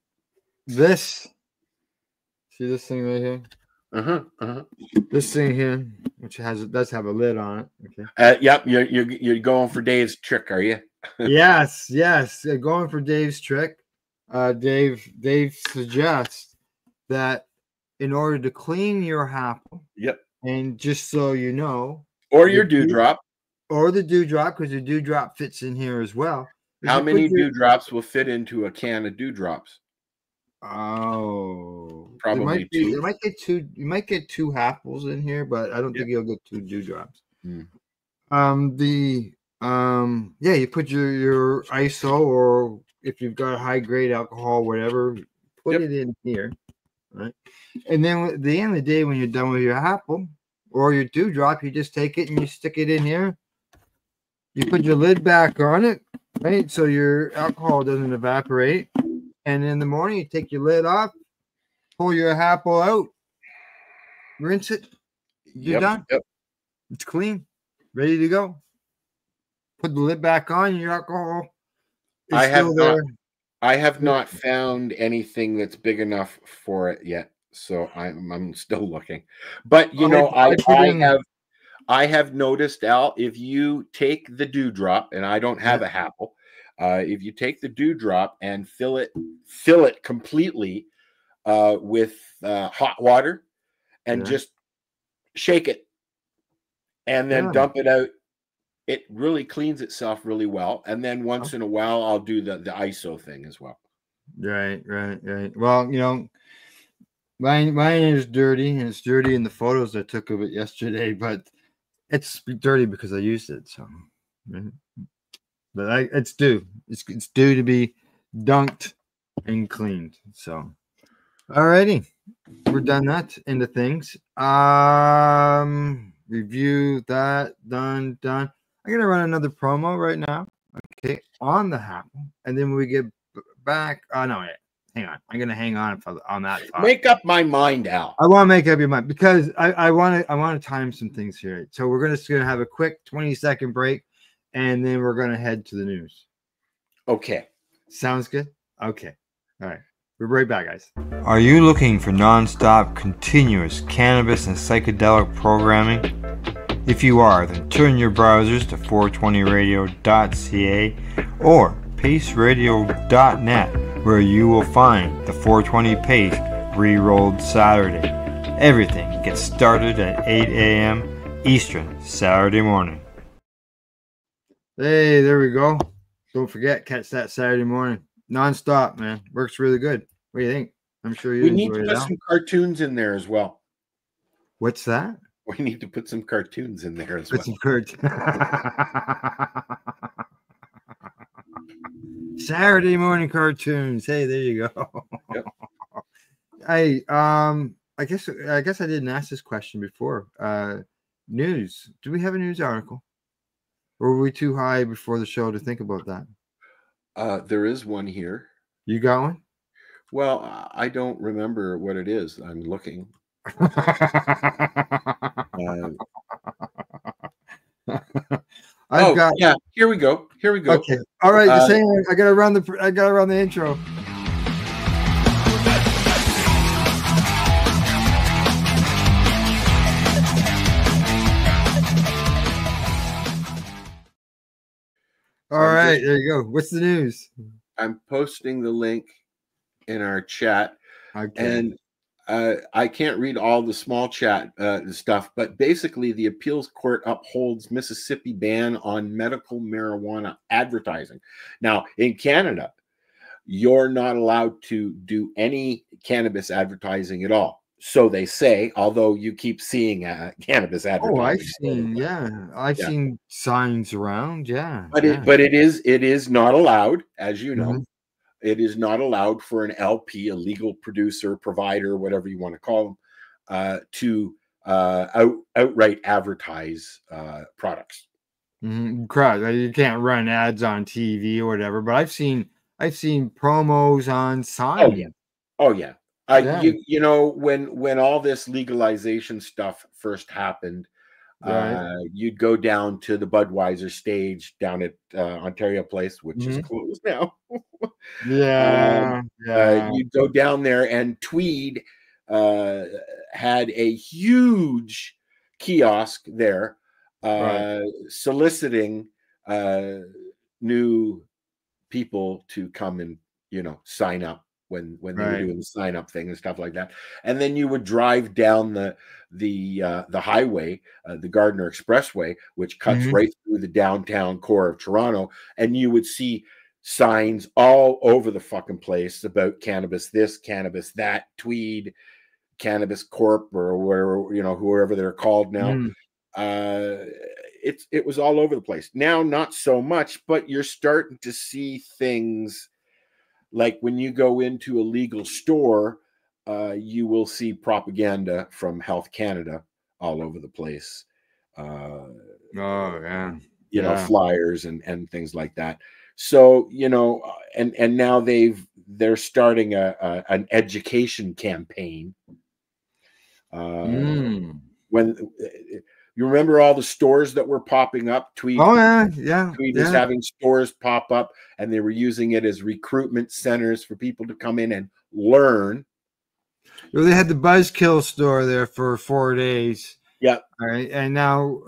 See this thing right here. This thing here, which does have a lid on it. Okay. Yep. You're going for Dave's trick, are you? Yes. Going for Dave's trick. Dave suggests that in order to clean your apple. Yep. And just so you know, or your dewdrop, or the dewdrop, because the dewdrop fits in here as well. How many dewdrops will fit into a can of dewdrops? Oh, probably two. You might get two. You might get two apples in here, but I don't think you'll get two dewdrops. Mm. Yeah, you put your ISO, or if you've got high grade alcohol, whatever, put it in here, right? And then at the end of the day, when you're done with your apple or your dewdrop, you just take it and you stick it in here. You put your lid back on it, right? So your alcohol doesn't evaporate. And in the morning, you take your lid off, pull your apple out, rinse it. You're done. Yep. It's clean, ready to go. Put the lid back on. Your alcohol is still there. I have not found anything that's big enough for it yet, so I'm still looking. But you know, I have noticed, Al, if you take the dewdrop, and I don't have a apple, if you take the dewdrop and fill it completely with hot water and just shake it and then dump it out, it really cleans itself really well. And then once in a while, I'll do the ISO thing as well. Right. Well, you know, mine is dirty, and it's dirty in the photos I took of it yesterday, but it's dirty because I used it. So, but it's due. It's due to be dunked and cleaned. So, alrighty, we're done that into things. Review that, done. I'm gonna run another promo right now, okay, on the apple, and then when we get back, hang on, I'm gonna hang on on that thought. Make up my mind, Al. I want to make up your mind because I want to time some things here. So we're gonna have a quick 20-second break, and then we're gonna head to the news. Okay, sounds good. Okay, all right, we're right back, guys. Are you looking for non-stop, continuous cannabis and psychedelic programming? If you are, then turn your browsers to 420radio.ca or paceradio.net, where you will find the 420 Pace re-rolled Saturday. Everything gets started at 8 a.m. Eastern Saturday morning. Hey, there we go. Don't forget, catch that Saturday morning. Non-stop, man. Works really good. What do you think? I'm sure you We need enjoyed to it. put some cartoons in there as well. What's that? We need to put some cartoons in there as well. Some cartoons. Saturday morning cartoons. Hey, there you go. Yep. Hey, I guess I didn't ask this question before. News. Do we have a news article? Or were we too high before the show to think about that? There is one here. You got one? Well, I don't remember what it is. I'm looking. Yeah, here we go. Okay. All right, just hang on. I gotta run the intro. All right, there you go. What's the news? I'm posting the link in our chat. Okay. And I can't read all the small chat stuff, but basically the appeals court upholds Mississippi ban on medical marijuana advertising. Now, in Canada, you're not allowed to do any cannabis advertising at all. So they say, although you keep seeing cannabis advertising. I've seen signs around. Yeah. But it is not allowed, as you know. Mm-hmm. It is not allowed for an LP, a legal producer, provider, whatever you want to call them, to outright advertise products. Mm-hmm. You can't run ads on TV or whatever, but I've seen promos on signs. Oh yeah. You know, when all this legalization stuff first happened, you'd go down to the Budweiser stage down at Ontario Place, which is closed now. You'd go down there, and Tweed had a huge kiosk there, soliciting new people to come and sign up when they were doing the sign up thing and stuff like that. And then you would drive down the highway, the Gardiner Expressway, which cuts right through the downtown core of Toronto, and you would see signs all over the fucking place about cannabis this, cannabis that, Tweed, Cannabis Corp, or whatever, you know, whoever they're called now. It was all over the place. Now, not so much, but you're starting to see things like when you go into a legal store, you will see propaganda from Health Canada all over the place. You know, flyers and things like that. So, you know, and now they're starting an education campaign. When you remember all the stores that were popping up, Tweed. Tweed was having stores pop up, and they were using it as recruitment centers for people to come in and learn. Well, they had the Buzzkill store there for 4 days. Yeah. All right. And now,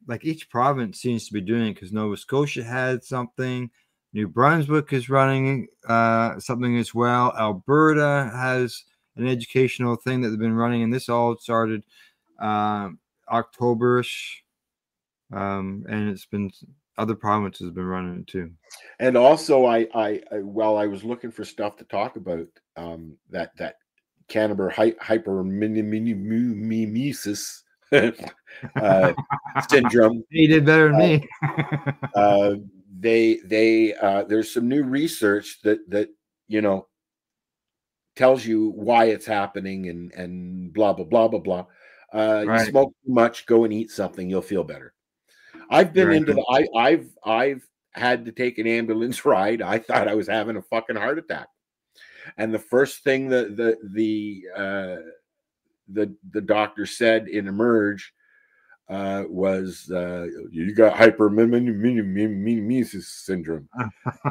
like each province seems to be doing it, because Nova Scotia had something. New Brunswick is running something as well. Alberta has an educational thing that they've been running, and this all started Octoberish, and it's been other provinces have been running it too. And also, I while I was looking for stuff to talk about, that cannabis hypermimesis syndrome. He did better than me. There's some new research that you know tells you why it's happening and blah blah blah blah blah. You smoke too much, go and eat something, you'll feel better. I've been I've had to take an ambulance ride. I thought I was having a fucking heart attack, and the first thing the doctor said in Emerge was you got hypermimesis syndrome.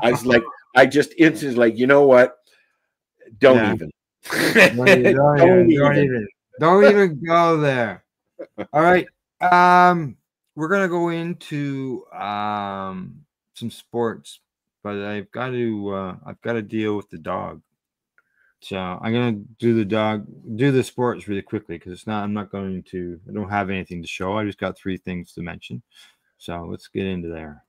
I was like, I just instantly like, you know what? Don't even go there. All right. We're gonna go into some sports, but I've got to deal with the dog. So I'm gonna do the sports really quickly, because I don't have anything to show. I just got 3 things to mention. So let's get into there.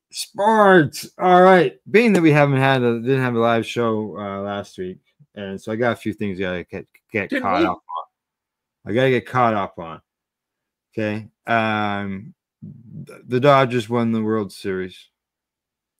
Sports. All right. Being that we didn't have a live show last week, and so I got a few things I gotta get caught up on. I gotta get caught up on. Okay. The Dodgers won the World Series.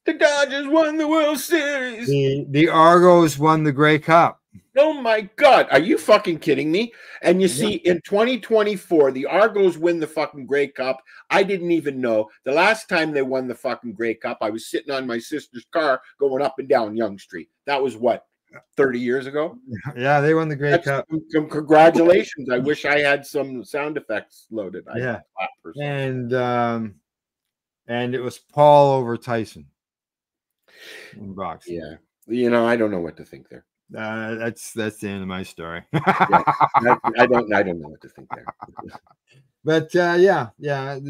The Dodgers won the World Series. The Argos won the Grey Cup. Oh my God. Are you fucking kidding me? And you see, in 2024, the Argos win the fucking Grey Cup. I didn't even know. The last time they won the fucking Grey Cup, I was sitting on my sister's car going up and down Yonge Street. That was what, 30 years ago? Yeah, they won the Grey Cup. Congratulations. I wish I had some sound effects loaded. And it was Paul over Tyson in boxing. Yeah. You know, I don't know what to think there. That's the end of my story. I don't know what to think there. But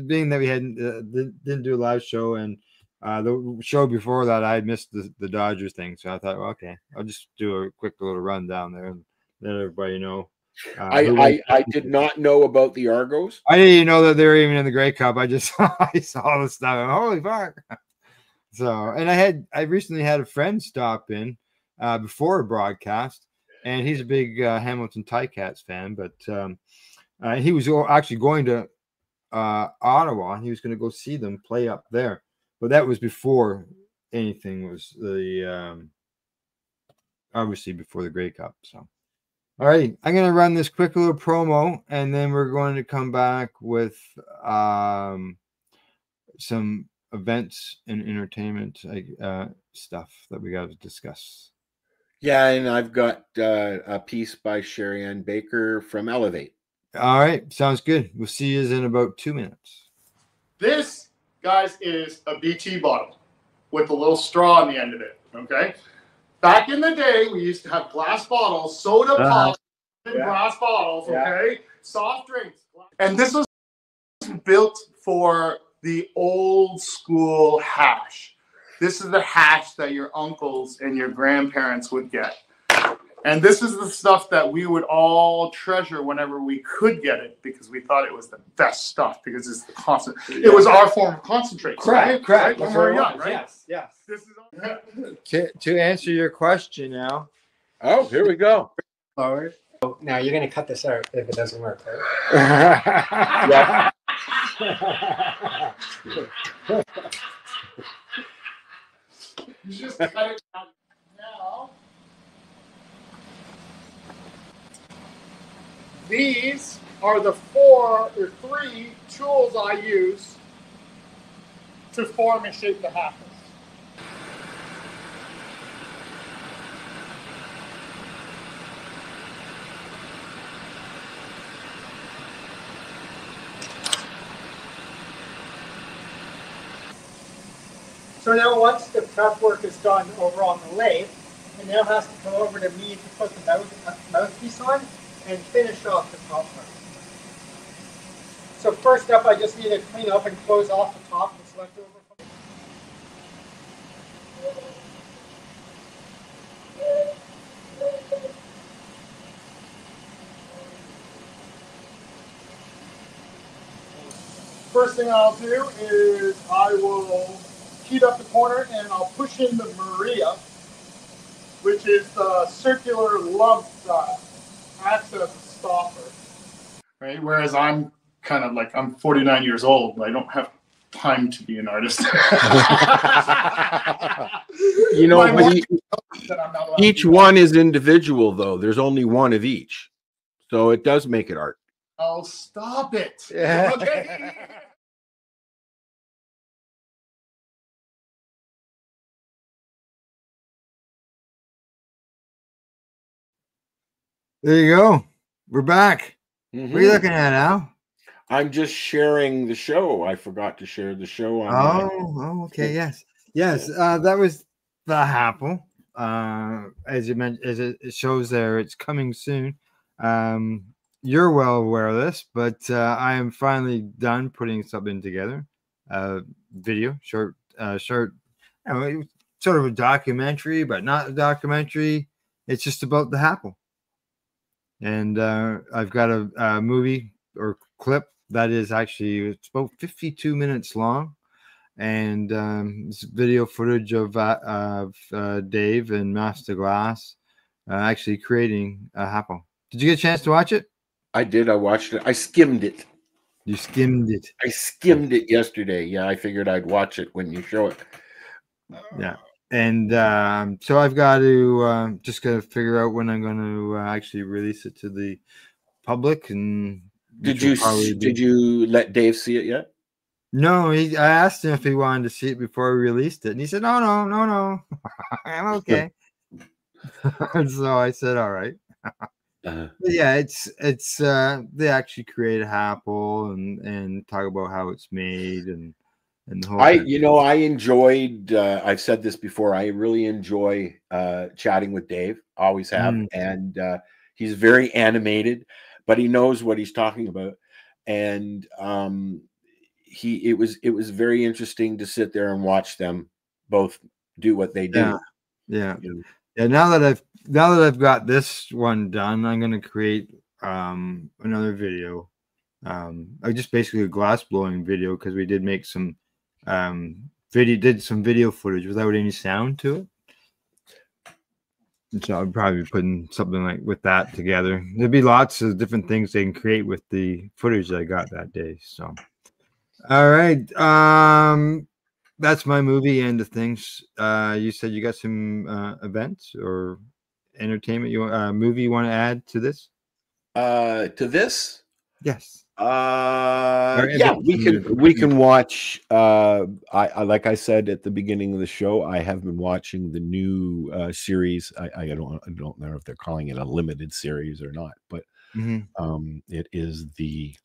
being that we didn't do a live show, and the show before that I had missed the Dodgers thing, so I thought, well, okay, I'll just do a quick little rundown there and let everybody know. I did not know about the Argos. I didn't even know that they were even in the Grey Cup. I saw the stuff. And, holy fuck! So, and I recently had a friend stop in before a broadcast, and he's a big Hamilton Ticats fan, but he was actually going to Ottawa, and he was going to go see them play up there, but that was before anything was obviously before the Grey Cup. So, all right, I'm going to run this quick little promo, and then we're going to come back with some events and entertainment stuff that we got to discuss. Yeah, and I've got a piece by Sherry Ann Baker from Elevate. All right, sounds good. We'll see you in about 2 minutes. This, guys, is a BT bottle with a little straw on the end of it, okay? Back in the day, we used to have glass bottles, soda pops in glass bottles, okay? Soft drinks. And this was built for the old school hash. This is the hash that your uncles and your grandparents would get. And this is the stuff that we would all treasure whenever we could get it, because we thought it was the best stuff, because it's the constant. It was our form of concentrate. Correct. Right? When we were young, right? Yes. This is To answer your question now. Oh, here we go. Forward. Oh, now you're going to cut this out if it doesn't work, right? You just cut it out now. These are the 4 or 3 tools I use to form and shape the happers. So now once the prep work is done over on the lathe, it now has to come over to me to put the mouthpiece on and finish off the top part. So first up, I just need to clean up and close off the top that's left over. First thing I'll do is I will heat up the corner and I'll push in the Maria, which is the circular lump that acts as a stopper. Right? Whereas I'm kind of like, I'm 49 years old, and I don't have time to be an artist. You know, but each one is individual, though. There's only one of each. So it does make it art. Oh, stop it. Yeah. Okay. There you go. We're back. What are you looking at, Al? I'm just sharing the show. I forgot to share the show on. Oh, okay. Yes. That was the Happle. As you mentioned, as it shows there, it's coming soon. You're well aware of this, but I am finally done putting something together. Video, short, sort of a documentary, but not a documentary. It's just about the Happle. And I've got a movie or clip that is actually, it's about 52 minutes long, and it's video footage of Dave and Master Glass actually creating a Happle. Did you get a chance to watch it? I did. I watched it. I skimmed it. You skimmed it. I skimmed it yesterday. Yeah, I figured I'd watch it when you show it. Yeah. And so I've got to just got to figure out when I'm going to actually release it to the public. And did you let Dave see it yet? No, I asked him if he wanted to see it before we released it, and he said, "No, I'm okay." So I said, "All right." Yeah, it's they actually create a Happle and talk about how it's made and the whole. I enjoyed. I've said this before. I really enjoy chatting with Dave. Always have, and he's very animated, but he knows what he's talking about, and it was very interesting to sit there and watch them both do what they do. Yeah. Now that I've got this one done, I'm going to create another video. I just basically a glass blowing video because we did make some did some video footage without any sound to it. And so I'll probably be putting something like with that together. There'll be lots of different things they can create with the footage that I got that day. So, all right. That's my movie end of things. You said you got some events or entertainment movie you want to add to this? To this? Yes. Yeah, we can watch. I like I said at the beginning of the show, I have been watching the new series. I don't know if they're calling it a limited series or not, but it is the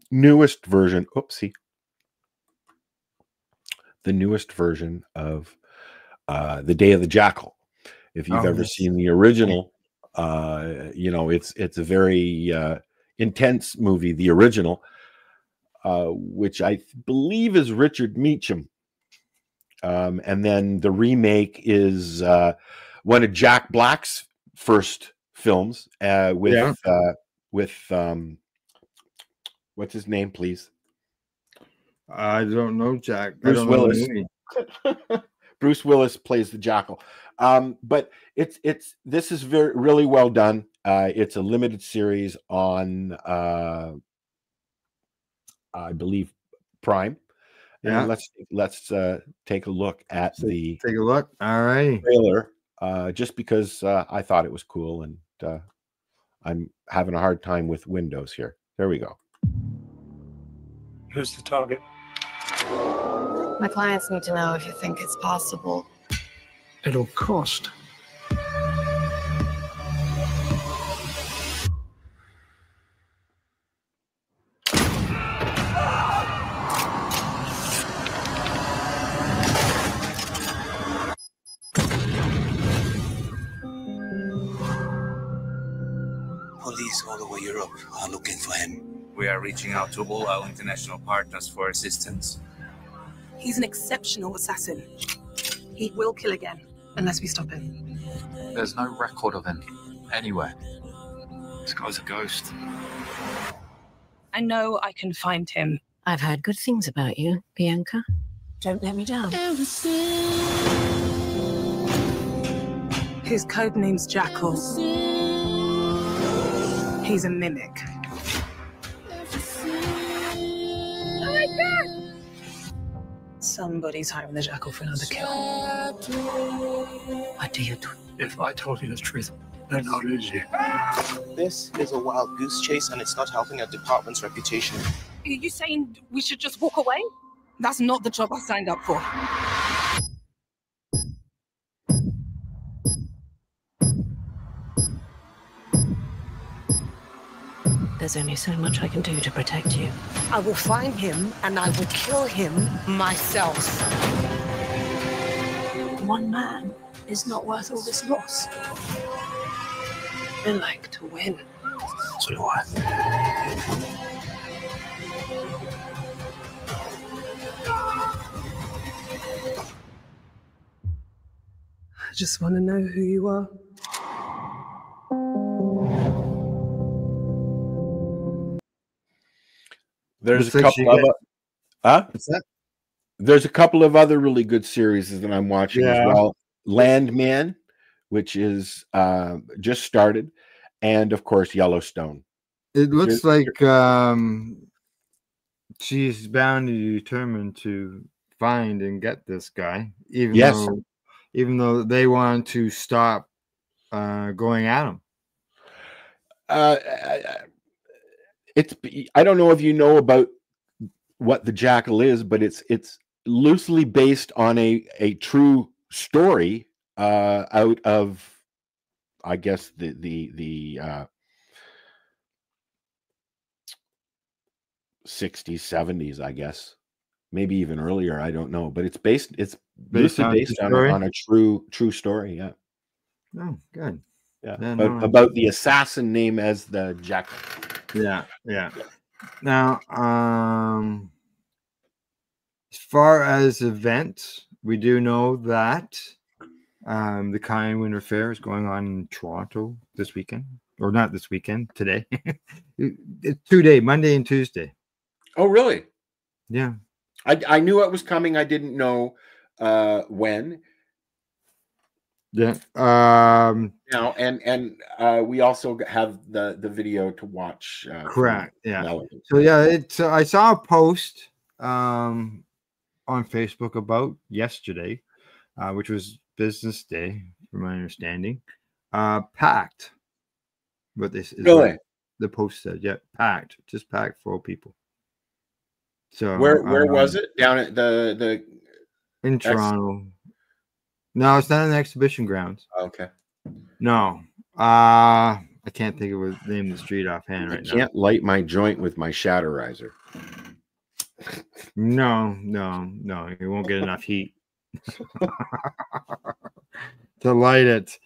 newest version. Oopsie. The newest version of The Day of the Jackal. If you've ever seen the original, it's a very intense movie, the original. which I believe is Richard Meacham. And then the remake is one of Jack Black's first films with what's his name, please? I don't know, Jack. Bruce Willis. Know Bruce Willis plays the Jackal. But this is really well done. It's a limited series on I believe Prime. Yeah. And let's take a look at Take a look. All right. Trailer. Just because I thought it was cool, and I'm having a hard time with Windows here. There we go. Who's the target? My clients need to know if you think it's possible. It'll cost. Police all over Europe are looking for him. We are reaching out to all our international partners for assistance. He's an exceptional assassin. He will kill again, unless we stop him. There's no record of him anywhere. This guy's a ghost. I know I can find him. I've heard good things about you, Bianca. Don't let me down. His code name's Jackal. He's a mimic. Oh my God! Somebody's hiring the Jackal for another kill. What do you do? If I told you the truth, then I'll lose you. This is a wild goose chase, and it's not helping our department's reputation. Are you saying we should just walk away? That's not the job I signed up for. There's only so much I can do to protect you. I will find him, and I will kill him myself. One man is not worth all this loss. I like to win. So do I. I just want to know who you are. There's a couple of There's a couple of other really good series that I'm watching as well. Landman, which is just started, and of course Yellowstone. It looks like she's bound and determined to find and get this guy, even though they want to stop going at him. I don't know if you know about what the Jackal is, but it's loosely based on a true story out of, I guess, the 60s, 70s, I guess, maybe even earlier. I don't know, but it's loosely based on a true story. Yeah. Oh, good. Yeah. About the assassin name as the Jackal. Yeah. Now, as far as events, we do know that the Kind Winter Fair is going on in Toronto this weekend, or not this weekend, today. It's 2 days, Monday and Tuesday. Oh, really? Yeah. I knew it was coming. I didn't know when. Yeah. Now, and we also have the video to watch. Correct. Yeah. Melody. So yeah, I saw a post on Facebook about yesterday, which was business day, from my understanding. Packed. But this is really the post said. Yeah, packed. Just packed for people. So where was it? Down at the in Toronto. No, it's not in the exhibition grounds. Okay. No. I can't think of the name of the street offhand right now. I can't light my joint with my Shatterizer. No. You won't get enough heat to light it.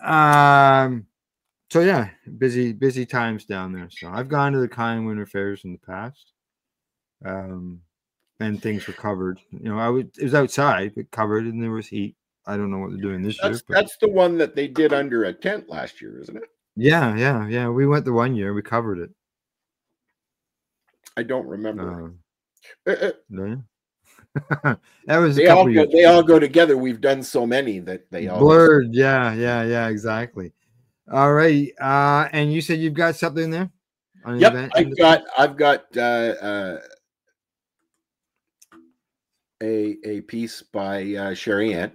So yeah, busy times down there. So I've gone to the Kind Winter Fairs in the past. And things were covered. You know, it was outside, but covered, and there was heat. I don't know what they're doing this year. But That's the one that they did under a tent last year, isn't it? yeah. We went the one year. We covered it. I don't remember. No. That was they all go together. We've done so many that they all blurred. Yeah, exactly. All right. And you said you've got something there? Yep, I've got a piece by Sherry Ann,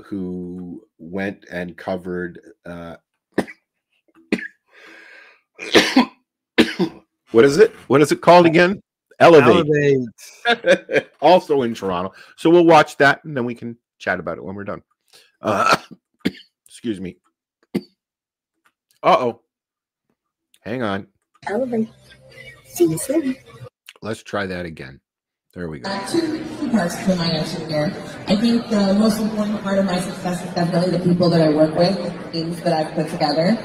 who went and covered what is it called again? Elevate. Also in Toronto. So we'll watch that and then we can chat about it when we're done. Excuse me. Hang on. Elevate. See you soon. Let's try that again. There we go. Two parts to my answer here. I think the most important part of my success is definitely the people that I work with, the teams that I've put together.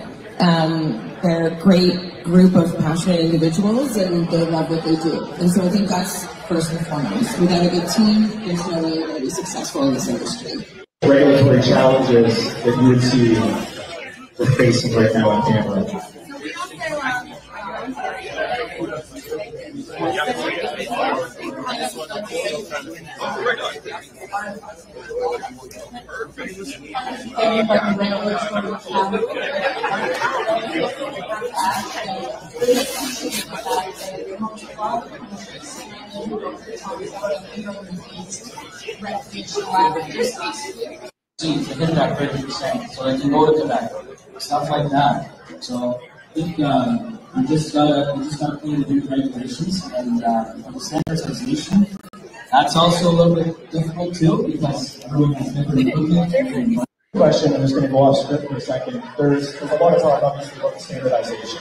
They're a great group of passionate individuals, and they love what they do. And so I think that's first and foremost. Without a good team, there's no way you're going to be successful in this industry. Regulatory challenges that you would see we're facing right now on camera. Within that 30%, so they can go to Quebec, stuff like that. So I think we just gotta play the new regulations and the standardization. That's also a little bit difficult too because everyone has different equipment. Question, I'm just going to go off script for a second. There's a lot of talk obviously about standardization,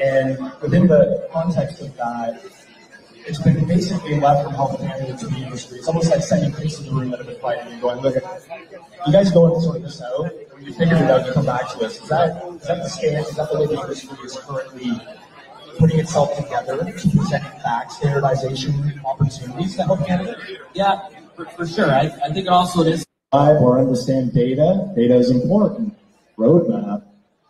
and within the context of that, it's been basically left from Health Canada to the industry. It's almost like sending kids in the room that have been fighting and going, look, you guys go and sort this out. When you figure it out, you come back to us. Is that the stance? Is that the way the industry is currently putting itself together to present back standardization opportunities to Health Canada? Yeah, for sure. I think also it is. Or understand data. Data is important. Roadmap.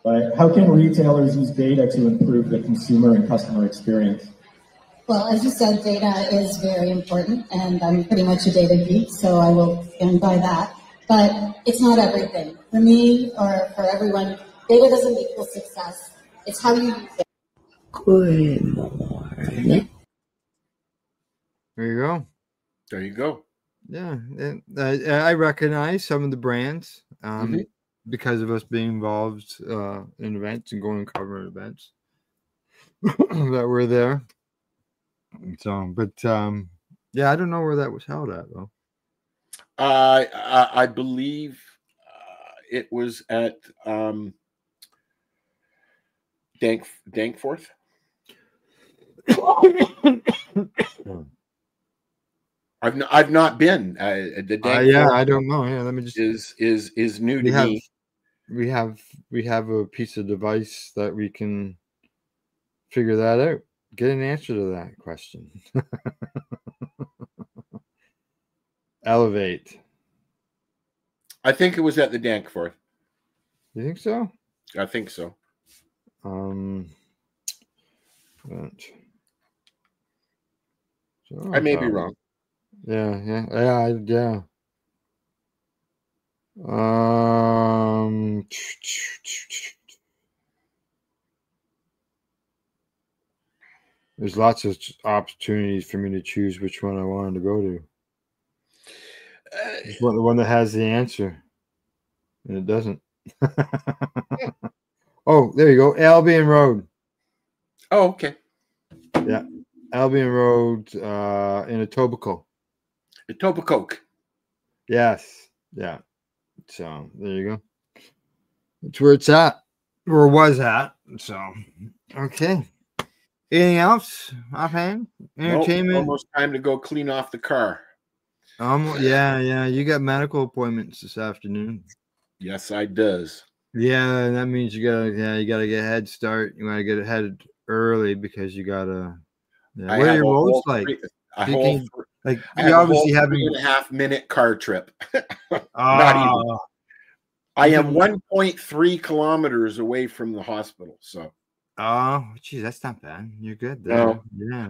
But how can retailers use data to improve the consumer and customer experience? Well, as you said, data is very important, and I'm pretty much a data geek, so I will stand by that. But it's not everything. For me, or for everyone, data doesn't equal success. It's how you use it. Good morning. There you go. There you go. Yeah, I recognize some of the brands because of us being involved in events and going and covering events that were there. So, but yeah, I don't know where that was held at though. I believe it was at Danforth. I've not been. The Danforth I don't know. Yeah, let me just is new to me. We have a piece of device that we can figure that out. Get an answer to that question. Elevate. I think it was at the Danforth. You think so? I think so. I may be wrong. Yeah. There's lots of opportunities for me to choose which one I wanted to go to. It's the one that has the answer, and it doesn't. Oh, there you go. Albion Road. Oh, okay. Yeah. Albion Road in Etobicoke. Etobicoke. Yes. Yeah. So there you go. That's where it's at, or was at. So, okay. Anything else offhand? Entertainment? Nope, almost time to go clean off the car. Yeah. You got medical appointments this afternoon. Yes, I does. Yeah, and that means you gotta get a head start. You gotta get ahead early because you gotta Yeah. What are your roads like? You obviously have 3.5 minute car trip. Not even. I am 1.3 kilometers away from the hospital. So. Oh, geez, that's not bad. You're good there. No. Yeah.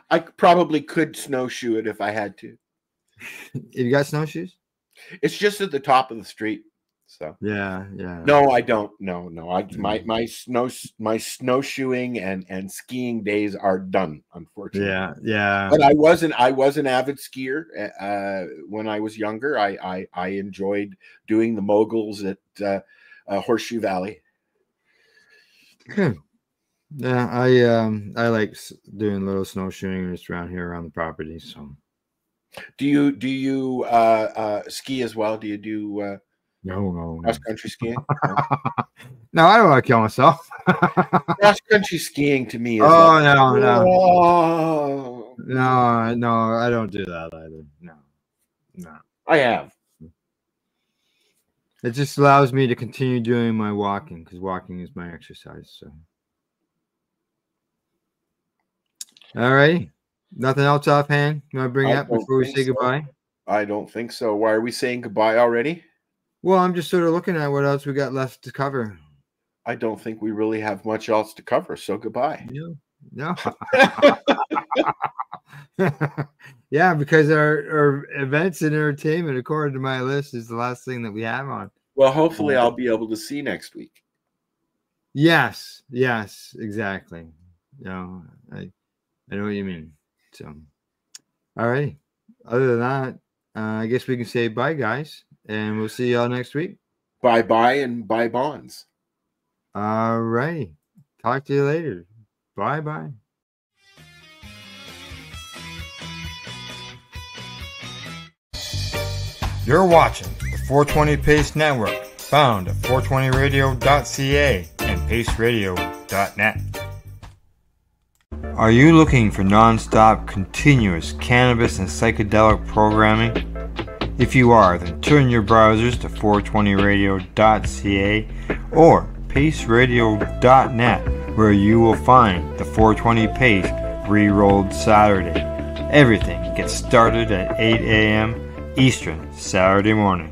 I probably could snowshoe it if I had to. You got snowshoes? It's just at the top of the street. So yeah. No, I don't. No. My snowshoeing and skiing days are done, unfortunately. Yeah. But I was an avid skier when I was younger. I enjoyed doing the moguls at Horseshoe Valley. Good. Yeah, I like doing little snowshoeing just around here around the property. So, do you ski as well? Do you do no cross country skiing? No, I don't want to kill myself. Cross country skiing to me is no, I don't do that either. No. I have. It just allows me to continue doing my walking because walking is my exercise. So, all right. Nothing else offhand you want to bring up before we say goodbye? I don't think so. Why are we saying goodbye already? Well, I'm just sort of looking at what else we got left to cover. I don't think we really have much else to cover. So goodbye. No. Yeah, because our events and entertainment, according to my list, is the last thing that we have on. Well, hopefully I'll be able to see next week. Yes, exactly. I know what you mean. So, all right. Other than that, I guess we can say bye, guys, and we'll see y'all next week. Bye and bye bonds. All right. Talk to you later. Bye. You're watching the 420 Pace Network, found at 420radio.ca and paceradio.net. Are you looking for non-stop, continuous cannabis and psychedelic programming? If you are, then turn your browsers to 420radio.ca or paceradio.net, where you will find the 420 Pace Re-Rolled Saturday. Everything gets started at 8 a.m. Eastern Saturday morning.